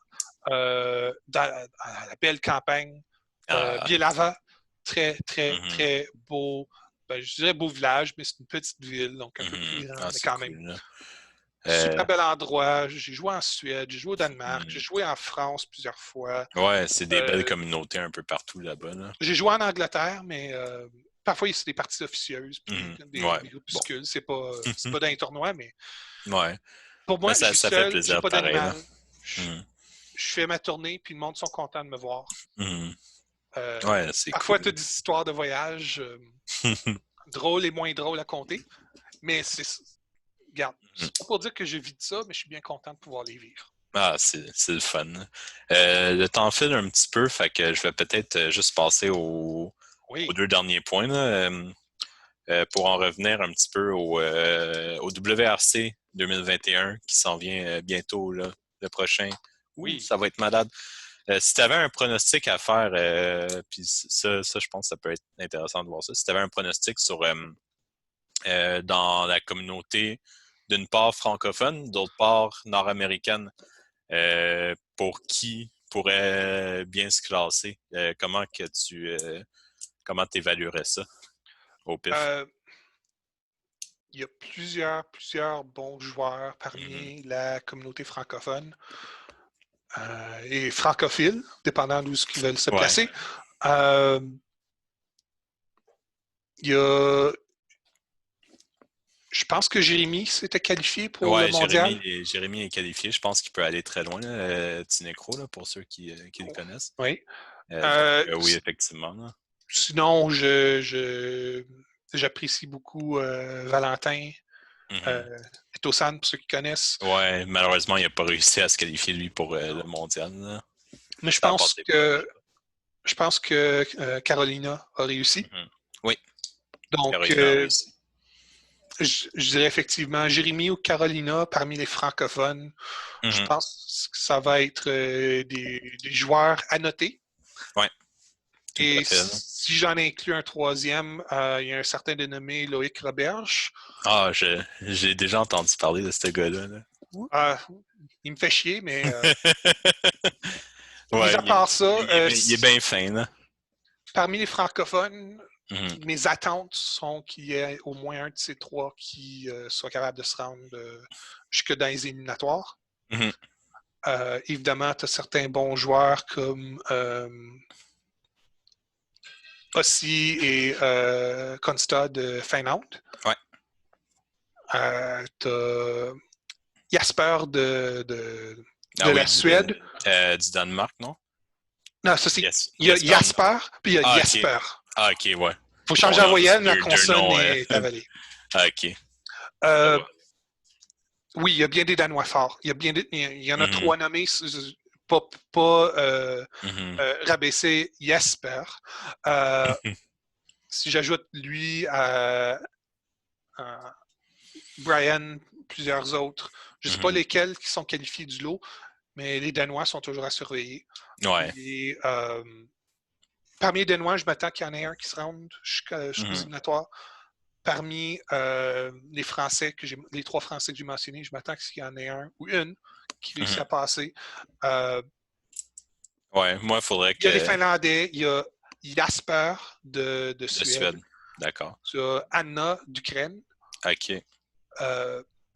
à la belle campagne. Ah, Bielava, très, très, mhm, très beau. Ben, je dirais beau village, mais c'est une petite ville, donc un peu mhm. plus grand, Ah, mais c'est quand même. cool, là. Super bel endroit. J'ai joué en Suède, j'ai joué au Danemark, j'ai Mhm. joué en France plusieurs fois. Ouais, c'est des belles Euh, communautés un peu partout là-bas, là. j'ai joué en Angleterre, mais parfois c'est des parties officieuses, puis Mhm. Ouais, des bon. groupuscules. C'est pas dans les tournois, mais Ouais. pour Mais moi, je suis ça fait seul, j'ai plaisir pas pareil, là. d'animal. Je, Mhm. je fais ma tournée, puis le monde sont contents de me voir. Mhm. Euh, Ouais, c'est Parfois, tu as cool. des histoires de voyage drôles et moins drôles à compter, mais regarde, c'est pas pour dire que je vis de ça, mais je suis bien content de pouvoir les vivre. Ah, c'est le fun. Le temps file un petit peu, fait que je vais peut-être juste passer aux Oui, 2 derniers points là, pour en revenir un petit peu au WRC 2021 qui s'en vient bientôt, là, le prochain. Ouh, oui. ça va être malade. Si tu avais un pronostic à faire, puis je pense que ça peut être intéressant de voir ça. Si tu avais un pronostic sur dans la communauté, d'une part francophone, d'autre part nord-américaine, pour qui pourrait bien se classer? Comment tu évaluerais ça au pif? Euh, il y a plusieurs bons joueurs parmi la communauté francophone et francophile, dépendant d'où ils veulent se placer. Il y a, je pense que Jérémy s'était qualifié pour le mondial. Jérémy est qualifié. Je pense qu'il peut aller très loin, Tinecro, là, pour ceux qui le connaissent. Oui. Oui, effectivement. Là. Sinon, j'apprécie beaucoup Valentin. Etosan, pour ceux qui connaissent. Ouais, malheureusement, il n'a pas réussi à se qualifier, lui, pour le mondial. Là. Mais je pense que Carolina a réussi. Oui. Donc, Carolina a réussi. Je dirais effectivement Jérémy ou Carolina parmi les francophones. Je pense que ça va être des joueurs à noter. Oui. Et si j'en inclus un troisième, il y a un certain dénommé Loïc Roberge. Ah, j'ai déjà entendu parler de ce gars-là. Là. Il me fait chier, mais mis à part ça, il est bien fin. Là. Parmi les francophones, mes attentes sont qu'il y ait au moins un de ces trois qui soit capable de se rendre jusque dans les éliminatoires. Évidemment, tu as certains bons joueurs comme Ossi et Konsta de Finlande. Ouais. Tu as Jasper de la Suède. Du Danemark, non? Non, ça c'est. Il y a Jasper, puis il y a Jasper. Ok, ouais. Faut changer la voyelle, la consonne est avalée. Ok. Oui, il y a bien des Danois forts. Il y en a trois nommés, pas rabaisser Jasper. Si j'ajoute lui à Brian, plusieurs autres, je ne sais pas lesquels qui sont qualifiés du lot, mais les Danois sont toujours à surveiller. Ouais. Et, parmi les Danois, je m'attends qu'il y en ait un qui se rende jusqu'aux éliminatoires. Parmi les Français les trois Français que j'ai mentionnés, je m'attends qu'il y en ait un ou une qui réussit à passer. Ouais, moi, il faudrait que. Il y a les Finlandais, il y a Jasper de Suède. D'accord. Tu as Anna d'Ukraine. OK.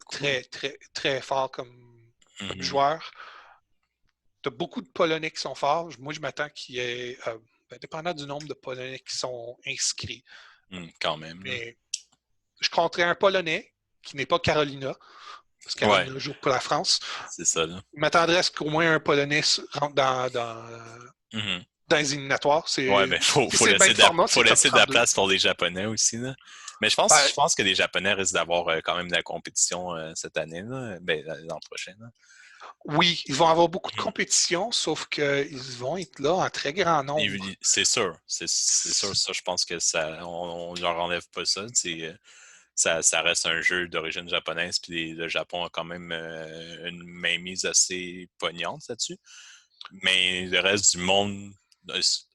Très, très, très fort comme joueur. Tu as beaucoup de Polonais qui sont forts. Moi, je m'attends qu'il y ait, dépendant du nombre de Polonais qui sont inscrits. Quand même. Mais je compterais un Polonais qui n'est pas Carolina, parce que Carolina joue pour la France. C'est ça, là. Je m'attendrais à ce qu'au moins un Polonais rentre dans les éliminatoires. Ouais, mais faut laisser de la place pour les Japonais aussi, là. Mais je pense que les Japonais risquent d'avoir quand même de la compétition cette année, là. L'an prochain, là. Oui, ils vont avoir beaucoup de compétition, sauf qu'ils vont être là en très grand nombre. C'est sûr. C'est sûr, ça. Je pense que ça, on leur enlève pas ça. Ça reste un jeu d'origine japonaise, puis le Japon a quand même une mainmise assez pognante là-dessus. Mais le reste du monde,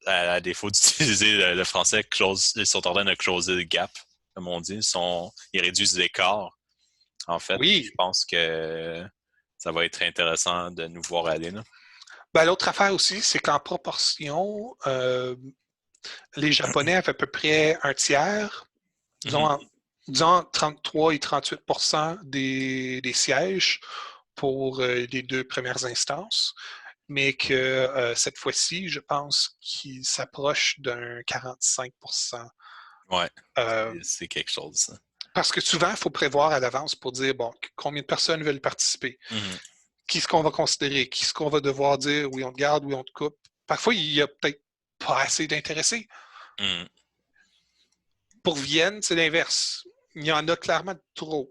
à défaut d'utiliser le français, ils sont en train de closer le gap, comme on dit. Ils réduisent l'écart, en fait. Oui. Je pense que ça va être intéressant de nous voir aller. Là. L'autre affaire aussi, c'est qu'en proportion, les Japonais avaient à peu près un tiers, disons 33 et 38% des sièges pour les deux premières instances, mais que cette fois-ci, je pense qu'il s'approche d'un 45%. Ouais, c'est quelque chose. Ça. Parce que souvent, il faut prévoir à l'avance pour dire, bon, combien de personnes veulent participer? Qui est-ce qu'on va considérer? Qui est-ce qu'on va devoir dire, oui, on te garde, oui, on te coupe? Parfois, il n'y a peut-être pas assez d'intéressés. Pour Vienne, c'est l'inverse. Il y en a clairement de trop.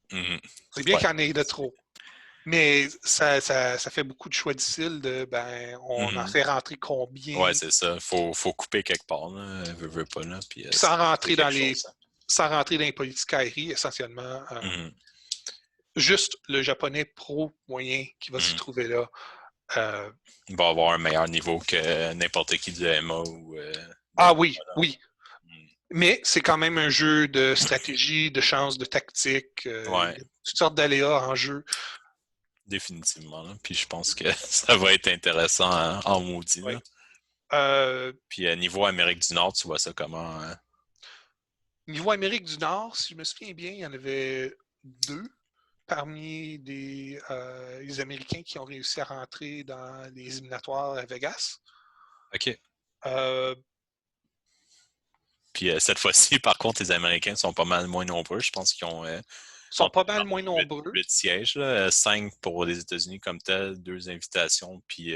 C'est bien qu'il y en ait de trop. Mais ça fait beaucoup de choix difficiles de, on en fait rentrer combien? Ouais, c'est ça. Faut couper quelque part, là. Veux pas, là. Puis, sans rentrer dans les politiques aériennes, essentiellement. Juste le japonais pro moyen qui va se trouver là. Il va avoir un meilleur niveau que n'importe qui du MA ou. Oui. Mais c'est quand même un jeu de stratégie, de chance, de tactique, toutes sortes d'aléas en jeu. Définitivement. Là. Puis je pense que ça va être intéressant en maudit. Là. Puis niveau Amérique du Nord, tu vois ça comment? Niveau Amérique du Nord, si je me souviens bien, il y en avait 2 parmi les Américains qui ont réussi à rentrer dans les éliminatoires à Vegas. OK. Euh, Puis cette fois-ci, par contre, les Américains sont pas mal moins nombreux. Je pense qu'ils ont sont en pas tout, mal moins nombreux. 8 sièges, là. 5 pour les États-Unis comme tel, 2 invitations, puis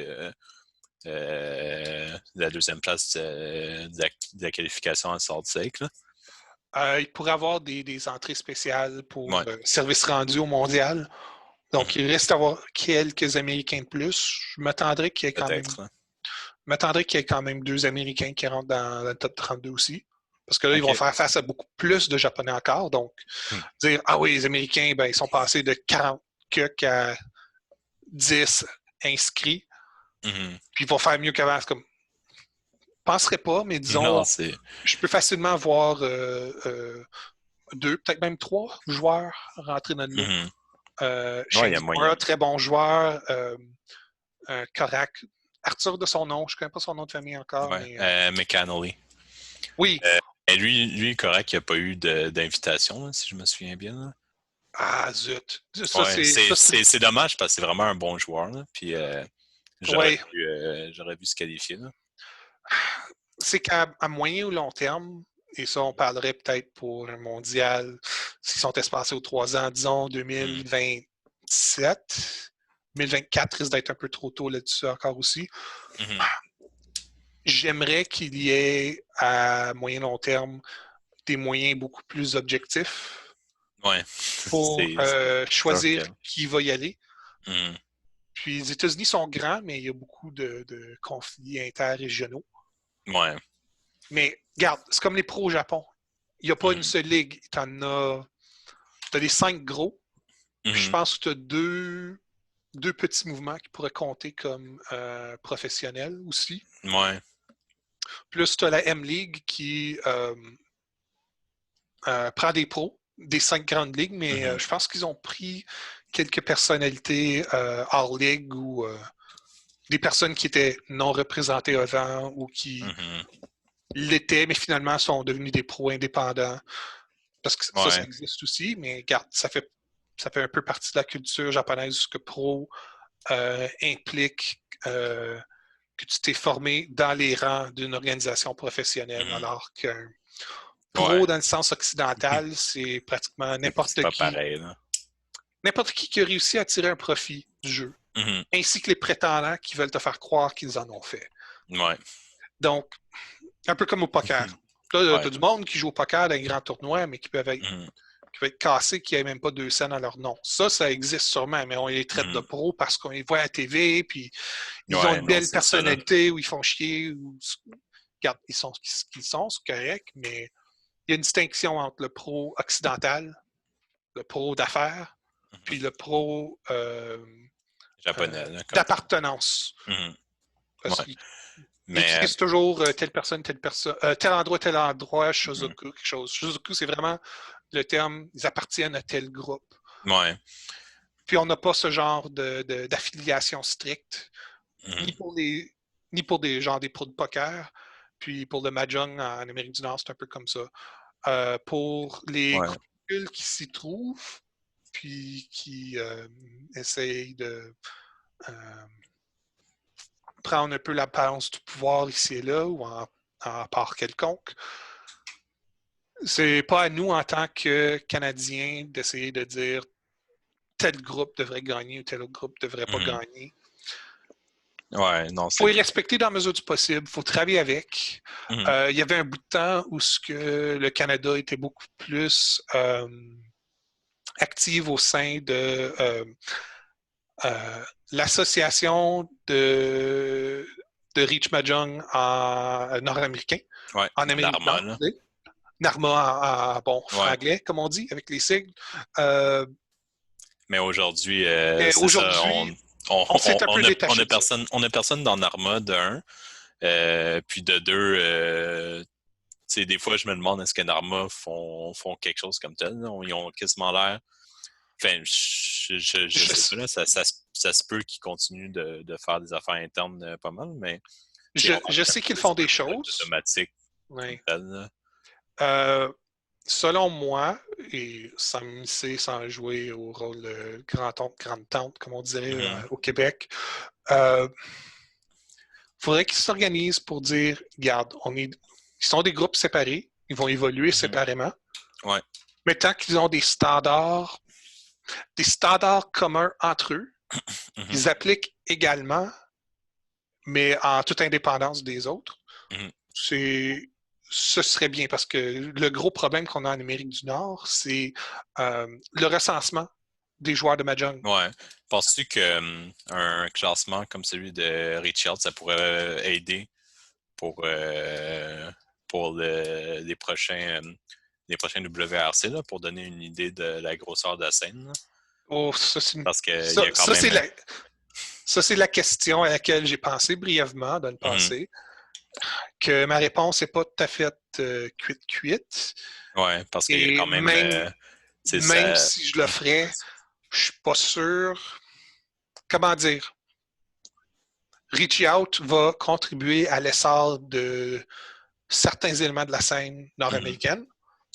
la deuxième place de la qualification à Salt Lake. Là. Il pourrait y avoir des entrées spéciales pour Ouais. service rendu au mondial. Donc, il reste à avoir quelques Américains de plus. Je m'attendrais qu'il y ait quand même, Peut-être. Hein. quand même 2 Américains qui rentrent dans le top 32 aussi. Parce que là, ils vont OK. faire face à beaucoup plus de Japonais encore. Donc, Hmm. dire, ah oui, les Américains, ben, ils sont passés de 40 à 10 inscrits. Mhm. Puis ils vont faire mieux qu'avant. C'est comme, je ne penserais pas, mais disons, Non, c'est. je peux facilement voir 2, peut-être même 3 joueurs rentrer dans le lot. Mhm. Ouais, il Shane y a Zimmer, moyen. très bon joueur. Korak. Arthur de son nom, je ne connais pas son nom de famille encore, Ouais. mais McAnally. oui. Et lui, correct, il n'y a pas eu d'invitation, là, si je me souviens bien. Là. Ah, zut. Ça, Ouais, c'est. c'est dommage parce que c'est vraiment un bon joueur. Là, puis Ouais. j'aurais vu se qualifier. Là. C'est qu'à moyen ou long terme, et ça, on parlerait peut-être pour un mondial, s'ils sont espacés aux 3 ans, disons 2027. 2024 risque d'être un peu trop tôt là-dessus encore aussi. Mhm. J'aimerais qu'il y ait à moyen long terme des moyens beaucoup plus objectifs Ouais, pour c'est sûr choisir que. qui va y aller. Mhm. Puis les États-Unis sont grands, mais il y a beaucoup de conflits interrégionaux. Ouais. Mais regarde, c'est comme les pros au Japon. Il n'y a pas une Mhm. seule ligue. Tu as les 5 gros. Puis je Mhm. pense que tu as deux petits mouvements qui pourraient compter comme professionnels aussi. Ouais. Plus tu as la M-League qui prend des pros des 5 grandes ligues, mais Mhm. je pense qu'ils ont pris quelques personnalités hors ligue ou des personnes qui étaient non représentées avant ou qui Mhm. l'étaient, mais finalement sont devenus des pros indépendants. Parce que ça Ouais. existe aussi, mais regarde, ça fait un peu partie de la culture japonaise que pro implique que tu t'es formé dans les rangs d'une organisation professionnelle, Mhm. alors qu'un Ouais. pro dans le sens occidental, c'est pratiquement C'est pas pareil. Là. n'importe qui a réussi à tirer un profit du jeu, Mhm. ainsi que les prétendants qui veulent te faire croire qu'ils en ont fait. Ouais. Donc, un peu comme au poker. Tu as Ouais. du monde qui joue au poker dans les grands tournois, mais qui peuvent Mhm. être cassés, qui n'avaient même pas 2 cents à leur nom. Ça existe sûrement, mais on les traite de Mhm. pros parce qu'on les voit à la TV, puis ils ont Ouais, une non, belle c'est ça, là. personnalité, ou ils font chier, ou regarde, ils sont ce qu'ils sont, c'est correct, mais il y a une distinction entre le pro occidental, le pro d'affaires, Mhm. puis le pro Japonais, là, comme tel. d'appartenance. Mhm. Parce Ouais. qu'ils Mais. utilisent toujours telle personne, tel endroit, Mhm. Shozoku, quelque chose. Shozoku, c'est vraiment le terme, ils appartiennent à tel groupe. Ouais. Puis on n'a pas ce genre d'affiliation stricte, ni Mhm. pour les ni pour des gens des pros de poker, puis pour le Mahjong en Amérique du Nord, c'est un peu comme ça. Pour les Ouais. groupuscules qui s'y trouvent, puis qui essayent de euh, prendre un peu l'apparence du pouvoir ici et là, ou en part quelconque, c'est pas à nous en tant que Canadiens d'essayer de dire tel groupe devrait gagner ou tel autre groupe devrait pas Mhm. gagner. Ouais, non, Il faut c'est. y respecter dans la mesure du possible, il faut travailler avec. Mhm. Il y avait un bout de temps où ce que le Canada était beaucoup plus active au sein de l'association de Reach Mahjong en nord-américain, Ouais, en Amérique du Narma, Nord. là. NARMA en Ouais. franglais, comme on dit, avec les sigles. Euh, Mais aujourd'hui, mais c'est ça, aujourd'hui, on s'est un peu détaché de ça. on a personne dans Narma, de un. Puis de deux, des fois, je me demande est-ce que Narma font quelque chose comme tel. Là. Ils ont quasiment l'air. Enfin, je sais pas, là, ça se peut qu'ils continuent de faire des affaires internes pas mal, mais on a Je sais qu'ils font des un pilote choses. automatique comme Ouais. tel. Là. Euh, selon moi, et sans m'immiscer, sans jouer au rôle de grand-oncle, grande-tante, comme on dirait au Québec, faudrait qu'ils s'organisent pour dire, regarde, ils sont des groupes séparés, ils vont évoluer séparément, Ouais. mais tant qu'ils ont des standards communs entre eux, ils appliquent également, mais en toute indépendance des autres. Ce serait bien parce que le gros problème qu'on a en Amérique du Nord, c'est le recensement des joueurs de Mahjong. Ouais. Penses-tu qu'un classement comme celui de Richard, ça pourrait aider pour les prochains WRC, là, pour donner une idée de la grosseur de la scène? Là? Oh, Parce qu'il y a quand même... Ça, c'est la question à laquelle j'ai pensé brièvement dans le passé. Que ma réponse n'est pas tout à fait cuite. Ouais, parce qu'il y a quand même... même si je le ferais, je suis pas sûr. Comment dire? Reach Out va contribuer à l'essor de certains éléments de la scène nord-américaine.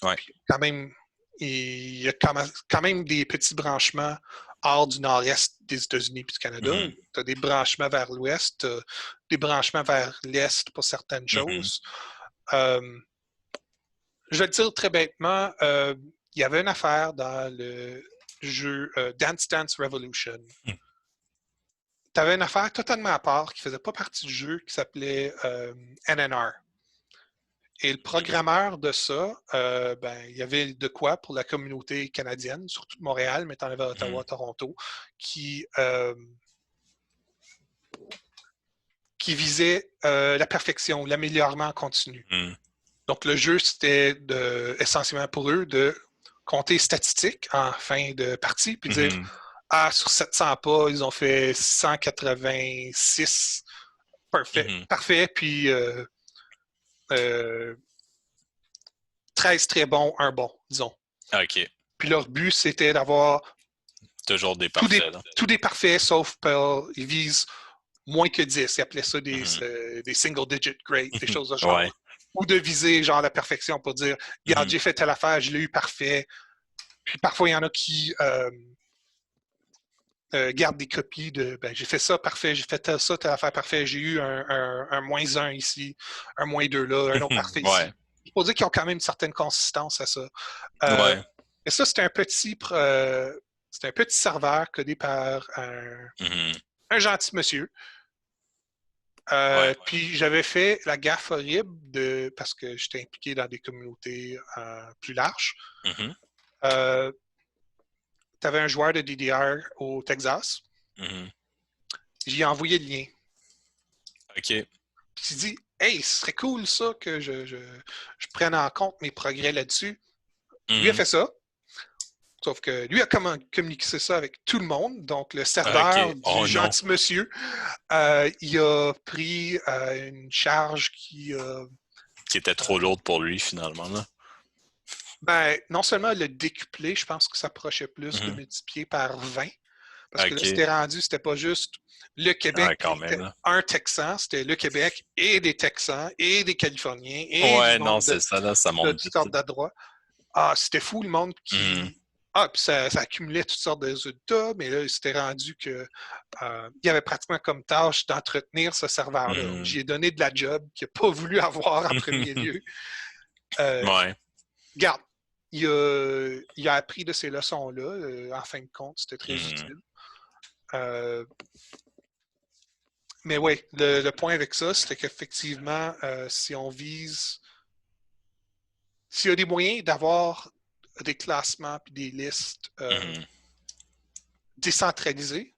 Ouais. Quand même, il y a quand même des petits branchements hors du nord-est des États-Unis et du Canada. Tu as des branchements vers l'ouest, des branchements vers l'est pour certaines choses. Je vais le dire très bêtement, il y avait une affaire dans le jeu Dance Dance Revolution. Tu avais une affaire totalement à part qui ne faisait pas partie du jeu qui s'appelait NNR. Et le programmeur de ça, il y avait de quoi pour la communauté canadienne, surtout de Montréal, mais t'en avais à Ottawa, Toronto, qui visait la perfection, l'améliorement continu. Donc, le jeu, c'était essentiellement pour eux de compter statistiques en fin de partie, puis dire sur 700 pas, ils ont fait 186. Parfait, puis 13 très bons, un bon, disons. OK. Puis leur but, c'était d'avoir toujours des parfaits. Tous des parfaits, sauf ils visent moins que 10. Ils appelaient ça des single-digit grades, des choses de genre. Ou de viser genre la perfection pour dire, regarde, j'ai fait telle affaire, je l'ai eu parfait. Puis parfois, il y en a qui gardent des copies de, j'ai fait ça parfait, j'ai fait telle affaire parfait, j'ai eu un -1 ici, un -2 là, un autre parfait ici. Il faut dire qu'ils ont quand même une certaine consistance à ça. Et ça, c'était un petit serveur codé par un gentil monsieur. Puis j'avais fait la gaffe horrible parce que j'étais impliqué dans des communautés plus larges. Tu avais un joueur de DDR au Texas. J'y ai envoyé le lien. OK. Puis il dit, hey, ce serait cool ça que je prenne en compte mes progrès là-dessus. Lui a fait ça. Sauf que lui a communiqué ça avec tout le monde. Donc, le serveur du gentil monsieur, il a pris une charge qui était trop lourde pour lui, finalement. Là. Non seulement le décuplé, je pense que ça approchait plus de multiplier par 20. Parce que là, c'était pas juste le Québec un Texan, c'était le Québec et des Texans et des Californiens et c'est ça, là, ça monte de toutes sortes de droits. C'était fou le monde qui... puis ça accumulait toutes sortes de résultats, mais là, il s'était rendu que il y avait pratiquement comme tâche d'entretenir ce serveur-là. J'y ai donné de la job qu'il n'a pas voulu avoir en premier lieu. Regarde, il a appris de ces leçons-là. En fin de compte, c'était très utile. Mais oui, le point avec ça, c'était qu'effectivement, si on vise... S'il y a des moyens d'avoir des classements et des listes décentralisées,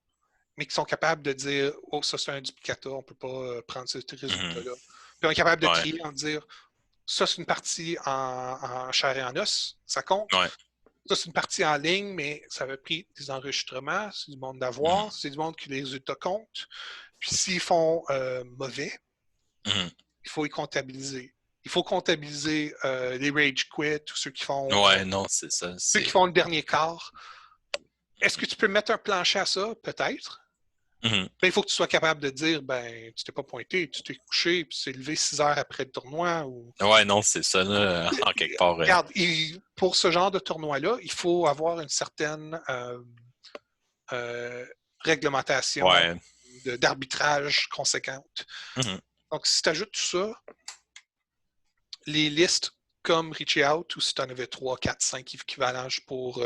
mais qui sont capables de dire « Oh, ça, c'est un duplicata, on ne peut pas prendre ce résultat-là. » Puis on est capable de trier en dire « Ça, c'est une partie en chair et en os, ça compte. Ça, c'est une partie en ligne, mais ça avait pris des enregistrements, c'est du monde d'avoir, c'est du monde qui les résultats comptent. Puis s'ils font mauvais, il faut y comptabiliser. Il faut comptabiliser les rage quit ou ceux qui font... c'est ça. Ceux qui font le dernier quart. Est-ce que tu peux mettre un plancher à ça? Peut-être. Mhm. Ben, il faut que tu sois capable de dire, ben, tu t'es pas pointé, tu t'es couché, puis tu t'es levé 6 heures après le tournoi. Ou... Ouais, non, c'est ça, là, en quelque part. Regarde, pour ce genre de tournoi-là, il faut avoir une certaine euh, réglementation Ouais. d'arbitrage conséquente. Mhm. Donc, si tu ajoutes tout ça, les listes comme Reach Out, ou si tu en avais 3, 4, 5 équivalents pour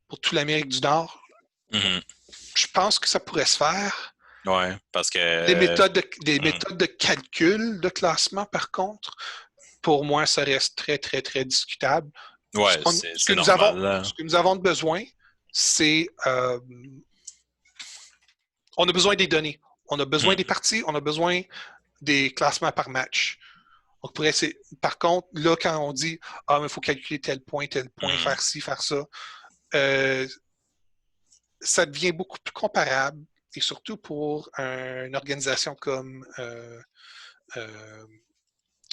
toute l'Amérique du Nord, Mhm. je pense que ça pourrait se faire. Ouais, parce Des que. méthodes Mhm. de calcul de classement, par contre, pour moi, ça reste très, très, très discutable. Ouais, c'est normal, là. Ce que nous avons besoin, c'est on a besoin des données. On a besoin Mhm. des parties, on a besoin des classements par match. Donc, par contre, là, quand on dit ah, mais il faut calculer tel point, Mhm. faire ci, faire ça, euh, ça devient beaucoup plus comparable. Et surtout pour une organisation comme euh,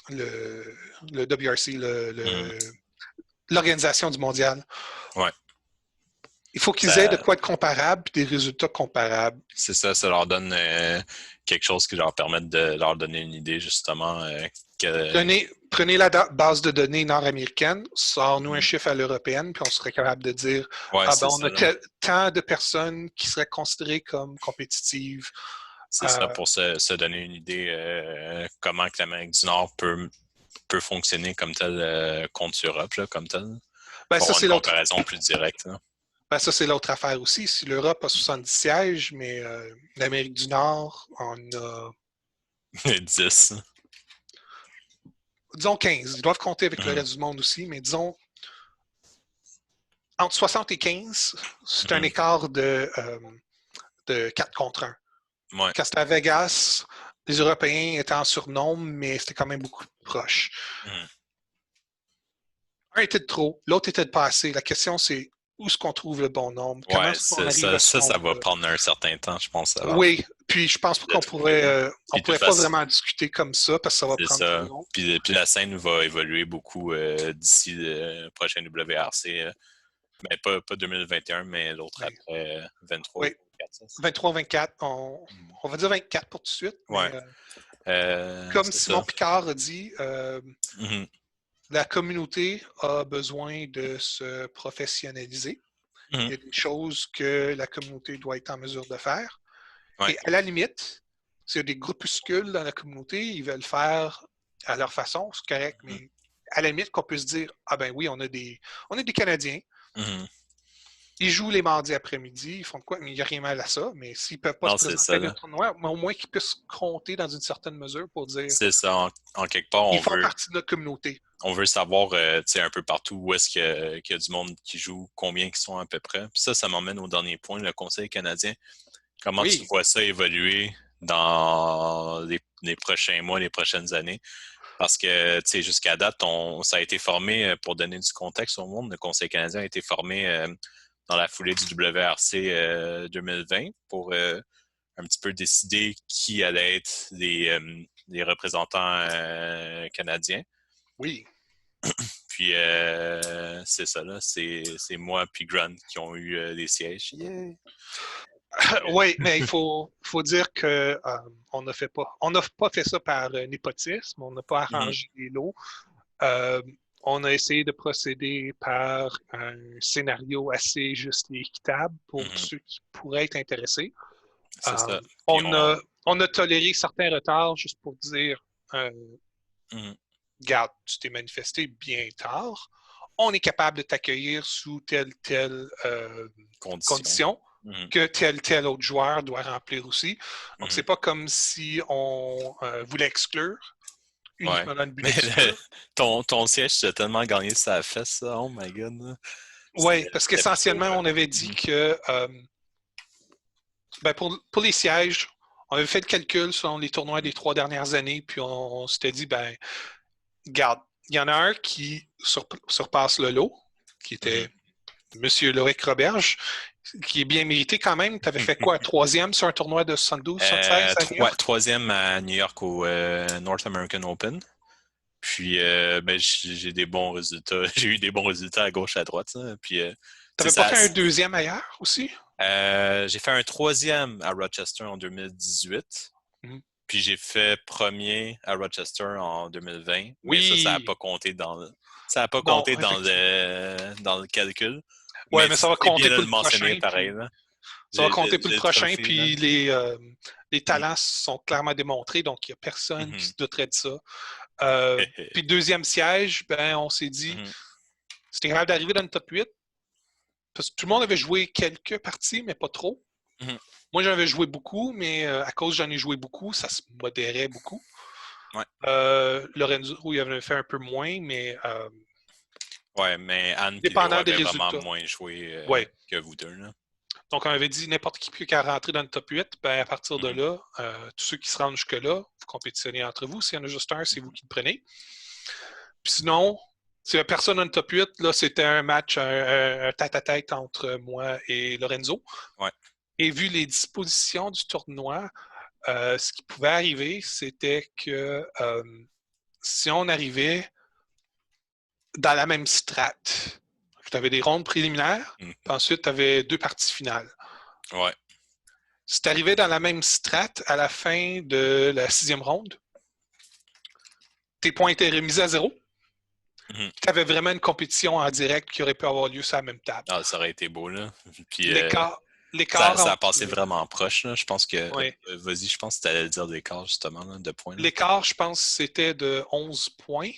le WRC, Mhm. l'organisation du mondial. Ouais. Il faut qu'ils aient de Ça, quoi être comparables et des résultats comparables. c'est ça, ça leur donne quelque chose qui leur permet de leur donner une idée, justement. Que... Prenez la base de données nord-américaine, sors-nous un Mhm. chiffre à l'européenne, puis on serait capable de dire Ouais, ah ben c'est on ça, a là. tant de personnes qui seraient considérées comme compétitives. C'est ça Euh, pour se donner une idée comment que l'Amérique du Nord peut fonctionner comme tel contre l'Europe, là, comme tel. ben Pour ça avoir une c'est l'autre. comparaison plus directe. Là. Ben, ça, c'est l'autre affaire aussi. Si l'Europe a 70 sièges, mais l'Amérique du Nord en a, 10. disons 15. Ils doivent compter avec le Mhm. reste du monde aussi, mais disons, entre 60 et 15, c'est un Mhm. écart de 4 contre 1. Ouais. Quand c'était à Vegas, les Européens étaient en surnombre, mais c'était quand même beaucoup plus proche. Mhm. Un était de trop, l'autre était de pas assez. La question, c'est où est-ce qu'on trouve le bon nombre? Comment Ouais, est-ce qu'on arrive à ce ça va nombre-là? prendre un certain temps, je pense, avant Oui, puis je pense pas de trouver. Là. on Puis de toute pourrait pas façon, vraiment discuter comme ça parce que ça va c'est prendre trop ça. long. Puis la scène va évoluer beaucoup d'ici le prochain WRC. Mais pas 2021, mais l'autre Oui, après 23 ou oui. 24. Ça, 23-24, Mhm. on va dire 24 pour tout de suite, mais Ouais, comme c'est Simon ça. Picard a dit, Mhm. la communauté a besoin de se professionnaliser. Il Mhm. y a des choses que la communauté doit être en mesure de faire. Ouais. Et à la limite, s'il y a des groupuscules dans la communauté, ils veulent faire à leur façon, c'est correct, Mhm. mais à la limite qu'on peut se dire, ah ben oui, on est des Canadiens, Mhm. ils jouent les mardis après-midi, ils font quoi? Mais il n'y a rien mal à ça, mais s'ils ne peuvent pas se Non, c'est présenter ça, à des là. tournois, mais au moins qu'ils puissent compter dans une certaine mesure pour dire, C'est ça. En quelque part, ils font partie de notre communauté. on veut savoir un peu partout où est-ce qu'il y a du monde qui joue, combien qui sont à peu près. Puis ça m'emmène au dernier point, le Conseil canadien. Comment tu Oui, vois ça évoluer dans les prochains mois, les prochaines années? Parce que, jusqu'à date, ça a été formé, pour donner du contexte au monde, le Conseil canadien a été formé dans la foulée du WRC 2020 pour un petit peu décider qui allait être les représentants canadiens. oui. Puis, c'est ça, là. C'est moi puis Grant qui ont eu des sièges. Yeah! Puis, Oui, mais faut dire que on n'a pas fait ça par népotisme, on n'a pas mhm, arrangé les lots. Euh, on a essayé de procéder par un scénario assez juste et équitable pour mhm, ceux qui pourraient être intéressés. c'est Euh, ça. Puis, on a, on a toléré certains retards juste pour dire, euh, mhm, garde, tu t'es manifesté bien tard. On est capable de t'accueillir sous telle condition. condition Mhm, que tel autre joueur doit remplir aussi. Donc, mhm, c'est pas comme si on voulait exclure ouais. uniquement dans le but Mais d'exclure. ton siège, tu as tellement gagné sa fesse, ça. Oh my god. Là. Oui, parce C'était plutôt. qu'essentiellement, on avait dit Mhm, que ben pour les sièges, on avait fait le calcul selon les tournois des 3 dernières années, puis on s'était dit, ben, garde, il y en a un qui surpasse le lot, qui mhm. était Monsieur Loïc Roberge, qui est bien mérité quand même. Tu avais fait quoi? Troisième sur un tournoi de 72, 76 à New York? Troisième à New York au North American Open. Puis, ben, j'ai des bons résultats. J'ai eu des bons résultats à gauche, à droite. Ça. Puis, Tu n'avais pas ça, fait un deuxième ailleurs aussi? J'ai fait un troisième à Rochester en 2018. Mhm. Puis j'ai fait premier à Rochester en 2020. Mais ça n'a Oui, pas compté ça a pas non, compté effectivement. dans le calcul. Ouais, Mais mais ça va c'est compter bien de pour le le mentionner prochain, pareil, puis là. ça va compter pour le J'ai le prochain, trophée, là. puis les Mm. talents sont clairement démontrés, donc il n'y a personne qui Mhm. se douterait de ça. Puis deuxième siège, ben on s'est dit, Mhm. c'était grave d'arriver dans le top 8, parce que tout le monde avait joué quelques parties, mais pas trop. Mhm. Moi, j'avais joué beaucoup, mais à cause j'en ai joué beaucoup, ça se modérait beaucoup. Ouais. Lorenzo, il avait fait un peu moins, mais Ouais, mais Anne et Léo dépendant des avaient vraiment résultats. moins joué Ouais. que vous deux, là. Donc, on avait dit n'importe qui peut rentrer dans le top 8, ben, à partir de Mhm. là, tous ceux qui se rendent jusque-là, vous compétitionnez entre vous. S'il y en a juste un, c'est vous Mhm. qui le prenez. Puis sinon, s'il n'y a personne dans le top 8, là, c'était un match, un tête-à-tête entre moi et Lorenzo. Ouais. Et vu les dispositions du tournoi, ce qui pouvait arriver, c'était que si on arrivait dans la même strate, tu avais des rondes préliminaires, Mhm. puis ensuite tu avais deux parties finales. Ouais. Si tu arrivais dans la même strate à la fin de la sixième ronde, tes points étaient remis à zéro. Mhm. Tu avais vraiment une compétition en direct qui aurait pu avoir lieu sur la même table. Ah, ça aurait été beau, là. Puis L'écart, ça a entre. passé vraiment proche, là. Je pense que. Ouais. Vas-y, je pense que tu allais dire l'écart, justement, là, de points, là. L'écart, je pense, c'était de 11 points.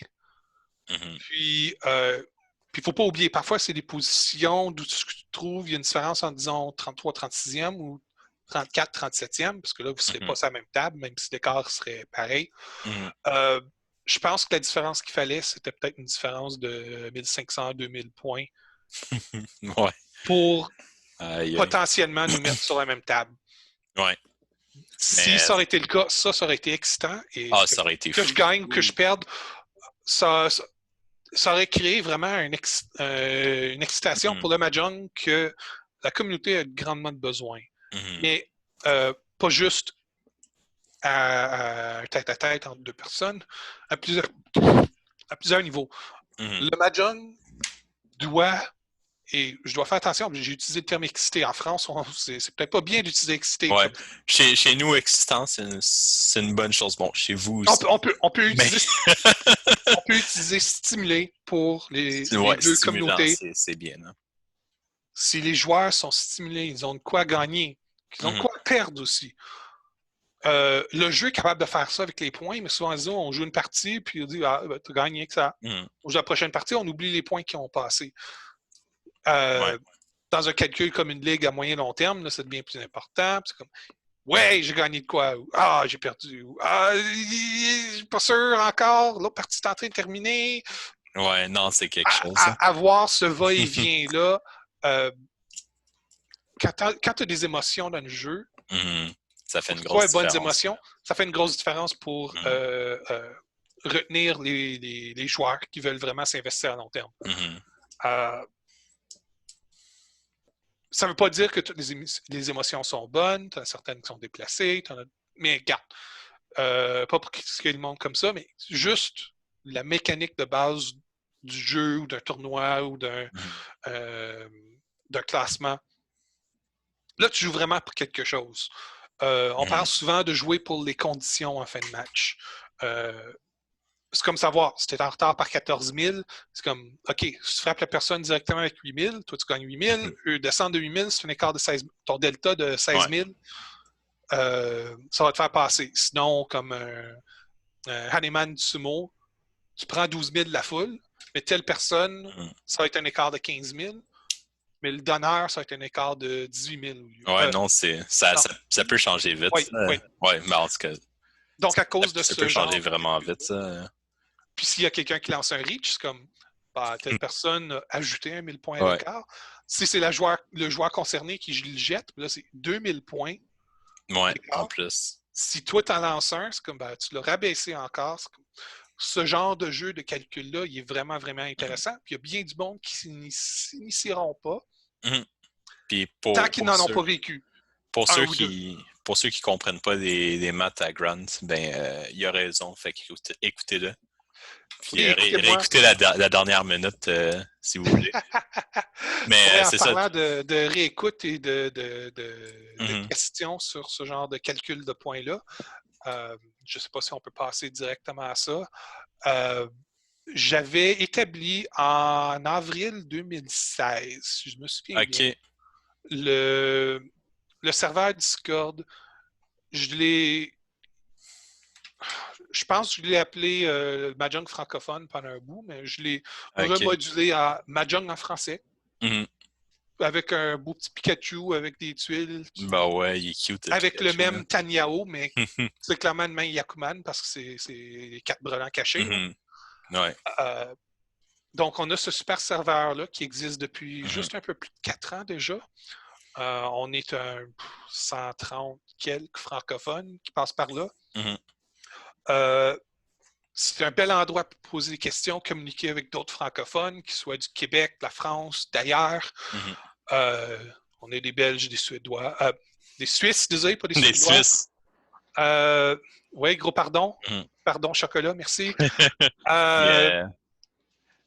Mhm. Puis, il ne faut pas oublier, parfois, c'est des positions d'où tu trouves, il y a une différence en disant 33, 36e ou 34, 37e, parce que là, vous ne serez Mhm. pas sur la même table, même si l'écart serait pareil. Mhm. Euh, je pense que la différence qu'il fallait, c'était peut-être une différence de 1500 à 2000 points Ouais. pour Aïe, aïe. potentiellement nous mettre sur la même table. Ouais. Si Mais ça aurait été le cas, ça aurait été excitant. Et ça aurait été que je gagne, que je fou. perde, ça aurait créé vraiment une excitation Mhm. pour le Mahjong que la communauté a grandement besoin. Mhm. Mais pas juste à tête-à-tête entre deux personnes, à plusieurs, à plusieurs niveaux. Mhm. Le Mahjong doit, et je dois faire attention, j'ai utilisé le terme excité en France, c'est peut-être pas bien d'utiliser excité. Ouais. Chez nous, existant, c'est une bonne chose. Bon, chez vous On aussi. peut, on peut, on peut Mais utiliser, on peut utiliser stimulé pour les ouais, deux stimulant, communautés. c'est bien, hein. Si les joueurs sont stimulés, ils ont de quoi gagner, ils ont de Mhm. quoi perdre aussi. Le jeu est capable de faire ça avec les points, mais souvent, disons, on joue une partie, puis on dit, ah, ben, tu as gagné que ça. Mhm. On joue la prochaine partie, on oublie les points qui ont passé. Ouais. Dans un calcul comme une ligue à moyen long terme, là, ça devient plus important. C'est comme, ouais, j'ai gagné de quoi? Ou, ah, j'ai perdu. Ou, ah, je suis pas sûr encore. L'autre partie est en train de terminer. Ouais, non, c'est quelque chose, hein. Avoir ce va-et-vient-là, euh, quand tu as des émotions dans le jeu, Mhm. Ça fait faut une que ce soit grosse les bonnes différence, là. émotions. Ça fait une grosse différence pour Mhm. retenir les joueurs qui veulent vraiment s'investir à long terme. Mhm. Euh, ça ne veut pas dire que toutes les émotions sont bonnes. Tu en as certaines qui sont déplacées. Mais regarde, pas pour critiquer le monde comme ça, mais juste la mécanique de base du jeu ou d'un tournoi ou Mhm. euh, d'un classement. Là, tu joues vraiment pour quelque chose. On parle Mhm. souvent de jouer pour les conditions en fin de match. Euh, c'est comme savoir, si tu es en retard par 14 000, c'est comme, OK, si tu frappes la personne directement avec 8 000, toi, tu gagnes 8 000. Mhm. Eux descendent de 8 000, c'est un écart de 16 000. Ton delta de 16 Ouais. 000, ça va te faire passer. Sinon, comme un Haneman du sumo, tu prends 12 000 de la foule, mais telle personne, Mhm. ça va être un écart de 15 000, mais le donneur, ça va être un écart de 18 000. Ouais, non, Non, ça peut changer vite, oui, ça. oui. Ouais, mais en tout cas, Donc, à cause de ça peut ce changer genre de vraiment vite, calcul-là, ça. puis s'il y a quelqu'un qui lance un reach, c'est comme bah, telle personne a ajouté un 1000 points à Ouais. l'écart. Si c'est le joueur concerné qui le jette, là, c'est 2000 points Ouais, en d'écart. plus. Si toi, tu en lances un, c'est comme ben, tu l'as rabaissé encore. Ce genre de jeu de calcul-là, il est vraiment, vraiment Mhm. intéressant. Puis il y a bien du monde qui ne s'initieront pas Mhm. Puis tant qu'ils n'en ont pas vécu. Un ou deux. pour ceux qui comprennent pas les maths à Grant, ben il a raison, fait qu'écoutez-le. Puis Oui, écoutez-moi. réécoutez la dernière minute si vous voulez. Mais Ouais, en c'est ça. parlant de réécoute et de Mhm. questions sur ce genre de calcul de points-là, je ne sais pas si on peut passer directement à ça. Euh, J'avais établi en avril 2016, si je me souviens bien, OK. le, le serveur Discord. Je l'ai, je pense que je l'ai appelé Mahjong francophone pendant un bout, mais je l'ai OK. remodulé à Mahjong en français, Mhm. avec un beau petit Pikachu, avec des tuiles, Ben ouais, il est cute, le avec le Pikachu, là. même Tanyao, mais c'est clairement une main Yakuman parce que c'est les quatre brelans cachés. Là. Mhm. Ouais. Euh, donc, on a ce super serveur-là qui existe depuis Mhm. juste un peu plus de 4 ans déjà. On est un 130 quelques francophones qui passent par là. Mhm. Euh, c'est un bel endroit pour poser des questions, communiquer avec d'autres francophones, qui soient du Québec, de la France, d'ailleurs. Mhm. Euh, on est des Belges, des Suédois, des Suisses, désolé, pas des Des Suédois. Suisses. Oui, gros pardon. Mhm. Pardon, chocolat, merci. Euh, Yeah.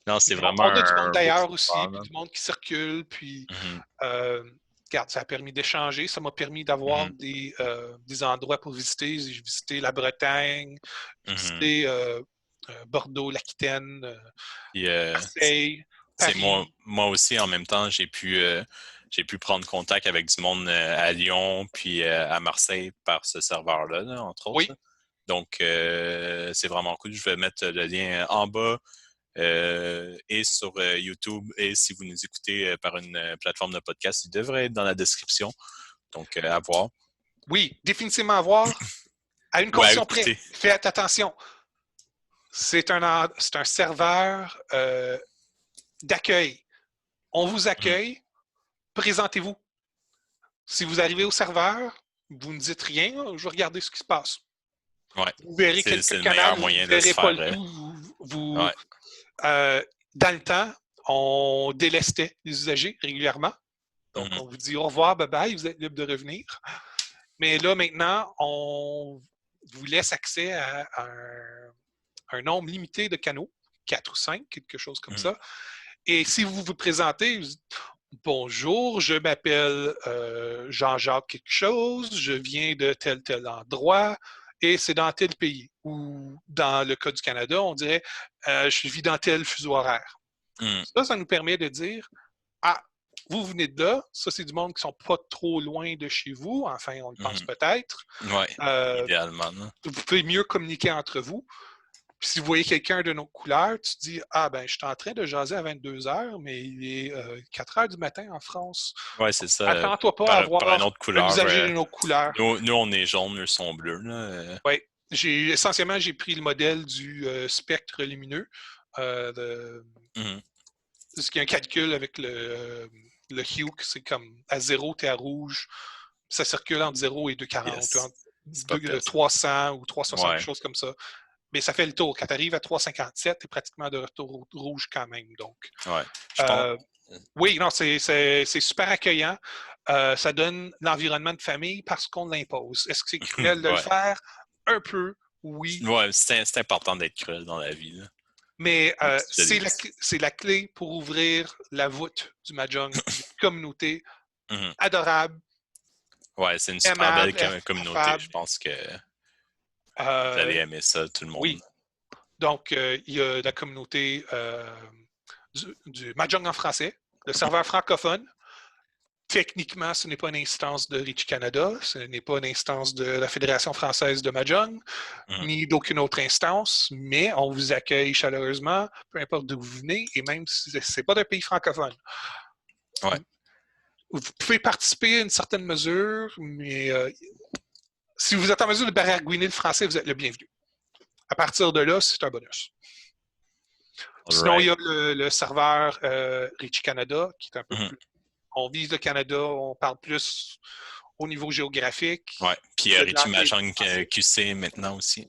Non, c'est donc, vraiment on a du monde un beau d'ailleurs aussi, serveur, puis là. du monde qui circule, puis Mhm. regarde, ça a permis d'échanger, ça m'a permis d'avoir Mhm. des endroits pour visiter. J'ai visité la Bretagne, j'ai Mhm. visité Bordeaux, l'Aquitaine, Puis, Marseille, c'est Paris. moi aussi, en même temps, j'ai pu prendre contact avec du monde à Lyon puis à Marseille par ce serveur-là, là, entre autres, Oui, là. Donc, c'est vraiment cool. Je vais mettre le lien en bas et sur YouTube. Et si vous nous écoutez par une plateforme de podcast, il devrait être dans la description. Donc, à voir. oui, définitivement à voir. À une Ou à condition près, écouter. faites attention. C'est un serveur d'accueil. On vous Mhm. accueille, présentez-vous. Si vous arrivez au serveur, vous ne dites rien, je vais regarder ce qui se passe. Ouais. Vous verrez C'est quelques le canaux, meilleur vous ne moyen de se verrez pas faire. le tout. Ouais. Euh, dans le temps, on délestait les usagers régulièrement. Donc, Mhm. on vous dit au revoir, bye bye, vous êtes libre de revenir. Mais là, maintenant, on vous laisse accès à un nombre limité de canaux, 4 ou 5, quelque chose comme Mhm. ça. Et si vous vous présentez, vous dites, bonjour, je m'appelle Jean-Jacques quelque chose, je viens de tel endroit et c'est dans tel pays. Ou dans le cas du Canada, on dirait je vis dans tel fuseau horaire. Mhm. Ça nous permet de dire ah, vous venez de là, ça c'est du monde qui ne sont pas trop loin de chez vous, enfin on le pense Mhm. peut-être. Ouais, Euh, idéalement, là. vous pouvez mieux communiquer entre vous. Puis si vous voyez quelqu'un de notre couleur, tu te dis ah ben je suis en train de jaser à 22 heures, mais il est 4 heures du matin en France. Ouais, c'est ça. Attends-toi pas à Par une avoir autre un couleur. usager de nos couleurs. Nous, on est jaune, eux sont bleus, là. Oui. Essentiellement, j'ai pris le modèle du spectre lumineux. Mhm. Ce qui est un calcul avec le hue, c'est comme à 0, tu es à rouge. Ça circule entre 0 et 240, Yes. entre C'est pas pire, ça. 300 ou 360, quelque Ouais. chose comme ça. Mais ça fait le tour. Quand tu arrives à 357, tu es pratiquement de retour au rouge quand même. Donc, Ouais. Je pense. euh, oui, non, c'est super accueillant. Ça donne l'environnement de famille parce qu'on l'impose. Est-ce que c'est cruel de le Ouais. faire? Un peu, oui. Ouais, c'est important d'être cruel dans la vie, là. Mais Je l'ai dit. c'est la clé pour ouvrir la voûte du Mahjong. Une communauté Mhm. adorable, Ouais, c'est une super belle aimable, communauté. Je affable. pense que vous allez Euh, aimer ça, tout le monde. oui. Donc, il y a la communauté du Mahjong en français, le serveur francophone. Techniquement, ce n'est pas une instance de Richie Canada, ce n'est pas une instance de la Fédération française de Mahjong, Mhm. ni d'aucune autre instance, mais on vous accueille chaleureusement, peu importe d'où vous venez, et même si ce n'est pas d'un pays francophone. Ouais. Vous pouvez participer à une certaine mesure, mais si vous êtes en mesure de baragouiner le français, vous êtes le bienvenu. À partir de là, c'est un bonus. Sinon, il y Alright. a le serveur Richie Canada, qui est un peu Mhm. plus. On vise le Canada, on parle plus au niveau géographique. Ouais. Puis Il y a de Richie l'anglais et du Mahjong français. QC maintenant aussi.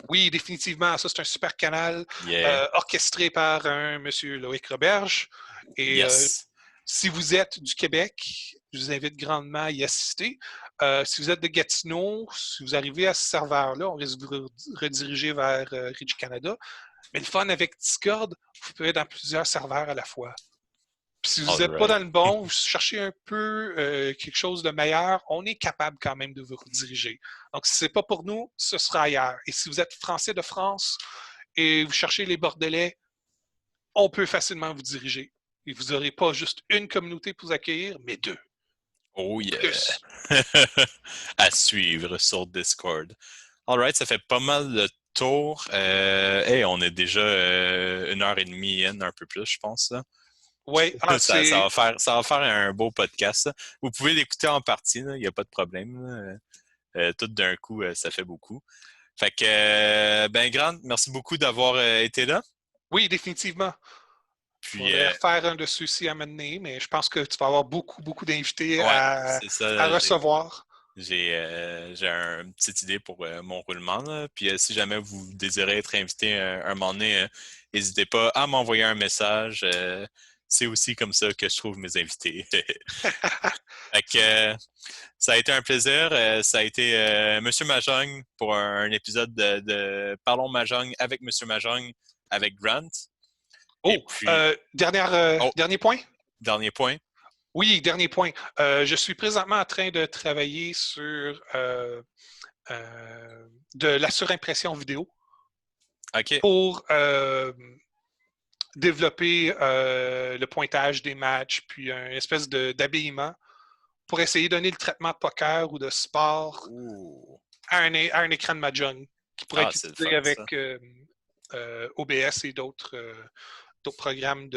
Oui, définitivement, ça c'est un super canal Yeah. orchestré par un monsieur Loïc Roberge. Et Yes. si vous êtes du Québec, je vous invite grandement à y assister. Si vous êtes de Gatineau, si vous arrivez à ce serveur-là, on risque de vous rediriger vers Rich Canada. Mais le fun avec Discord, vous pouvez être dans plusieurs serveurs à la fois. Puis si vous All n'êtes pas right. dans le bon, vous cherchez un peu quelque chose de meilleur, on est capable quand même de vous rediriger. Donc, si ce n'est pas pour nous, ce sera ailleurs. Et si vous êtes Français de France et vous cherchez les Bordelais, on peut facilement vous diriger. Et vous n'aurez pas juste une communauté pour vous accueillir, mais deux. Oh yeah! Plus. À suivre sur Discord. Alright, ça fait pas mal le tour. Hey, on est déjà 1 heure et demie in, un peu plus, je pense. Là. Oui, Ça va faire un beau podcast. Là. Vous pouvez l'écouter en partie, il n'y a pas de problème. Tout d'un coup, ça fait beaucoup. Fait que, ben, Grant, merci beaucoup d'avoir été là. Oui, définitivement. Il Puis, faudrait refaire un de ceux-ci à mener, mais je pense que tu vas avoir beaucoup, beaucoup d'invités ouais, à c'est ça. recevoir. J'ai une petite idée pour mon roulement. Là. Puis si jamais vous désirez être invité un moment donné, n'hésitez pas à m'envoyer un message. C'est aussi comme ça que je trouve mes invités. Fait que, ça a été un plaisir. Ça a été Monsieur Mahjong pour un épisode de Parlons Mahjong avec Monsieur Mahjong avec Grant. Et Oh, puis, dernier point? dernier point. Oui, dernier point. Je suis présentement en train de travailler sur de la surimpression vidéo OK. pour développer le pointage des matchs, puis une espèce d'habillement pour essayer de donner le traitement de poker ou de sport Ouh. à un écran de Mahjong qui pourrait Ah, être c'est le utilisé fun, ça. avec OBS et d'autres programmes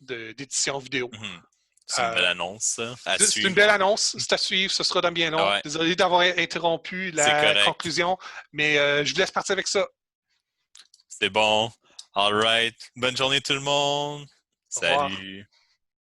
d'édition vidéo. Mhm. C'est une belle annonce, ça, à C'est une suivre. belle annonce. C'est à suivre. Ce sera dans bien long. Ouais, Désolé d'avoir interrompu c'est la correct. conclusion, mais je vous laisse partir avec ça. C'est bon. All right. Bonne journée tout le monde. Au revoir. Salut.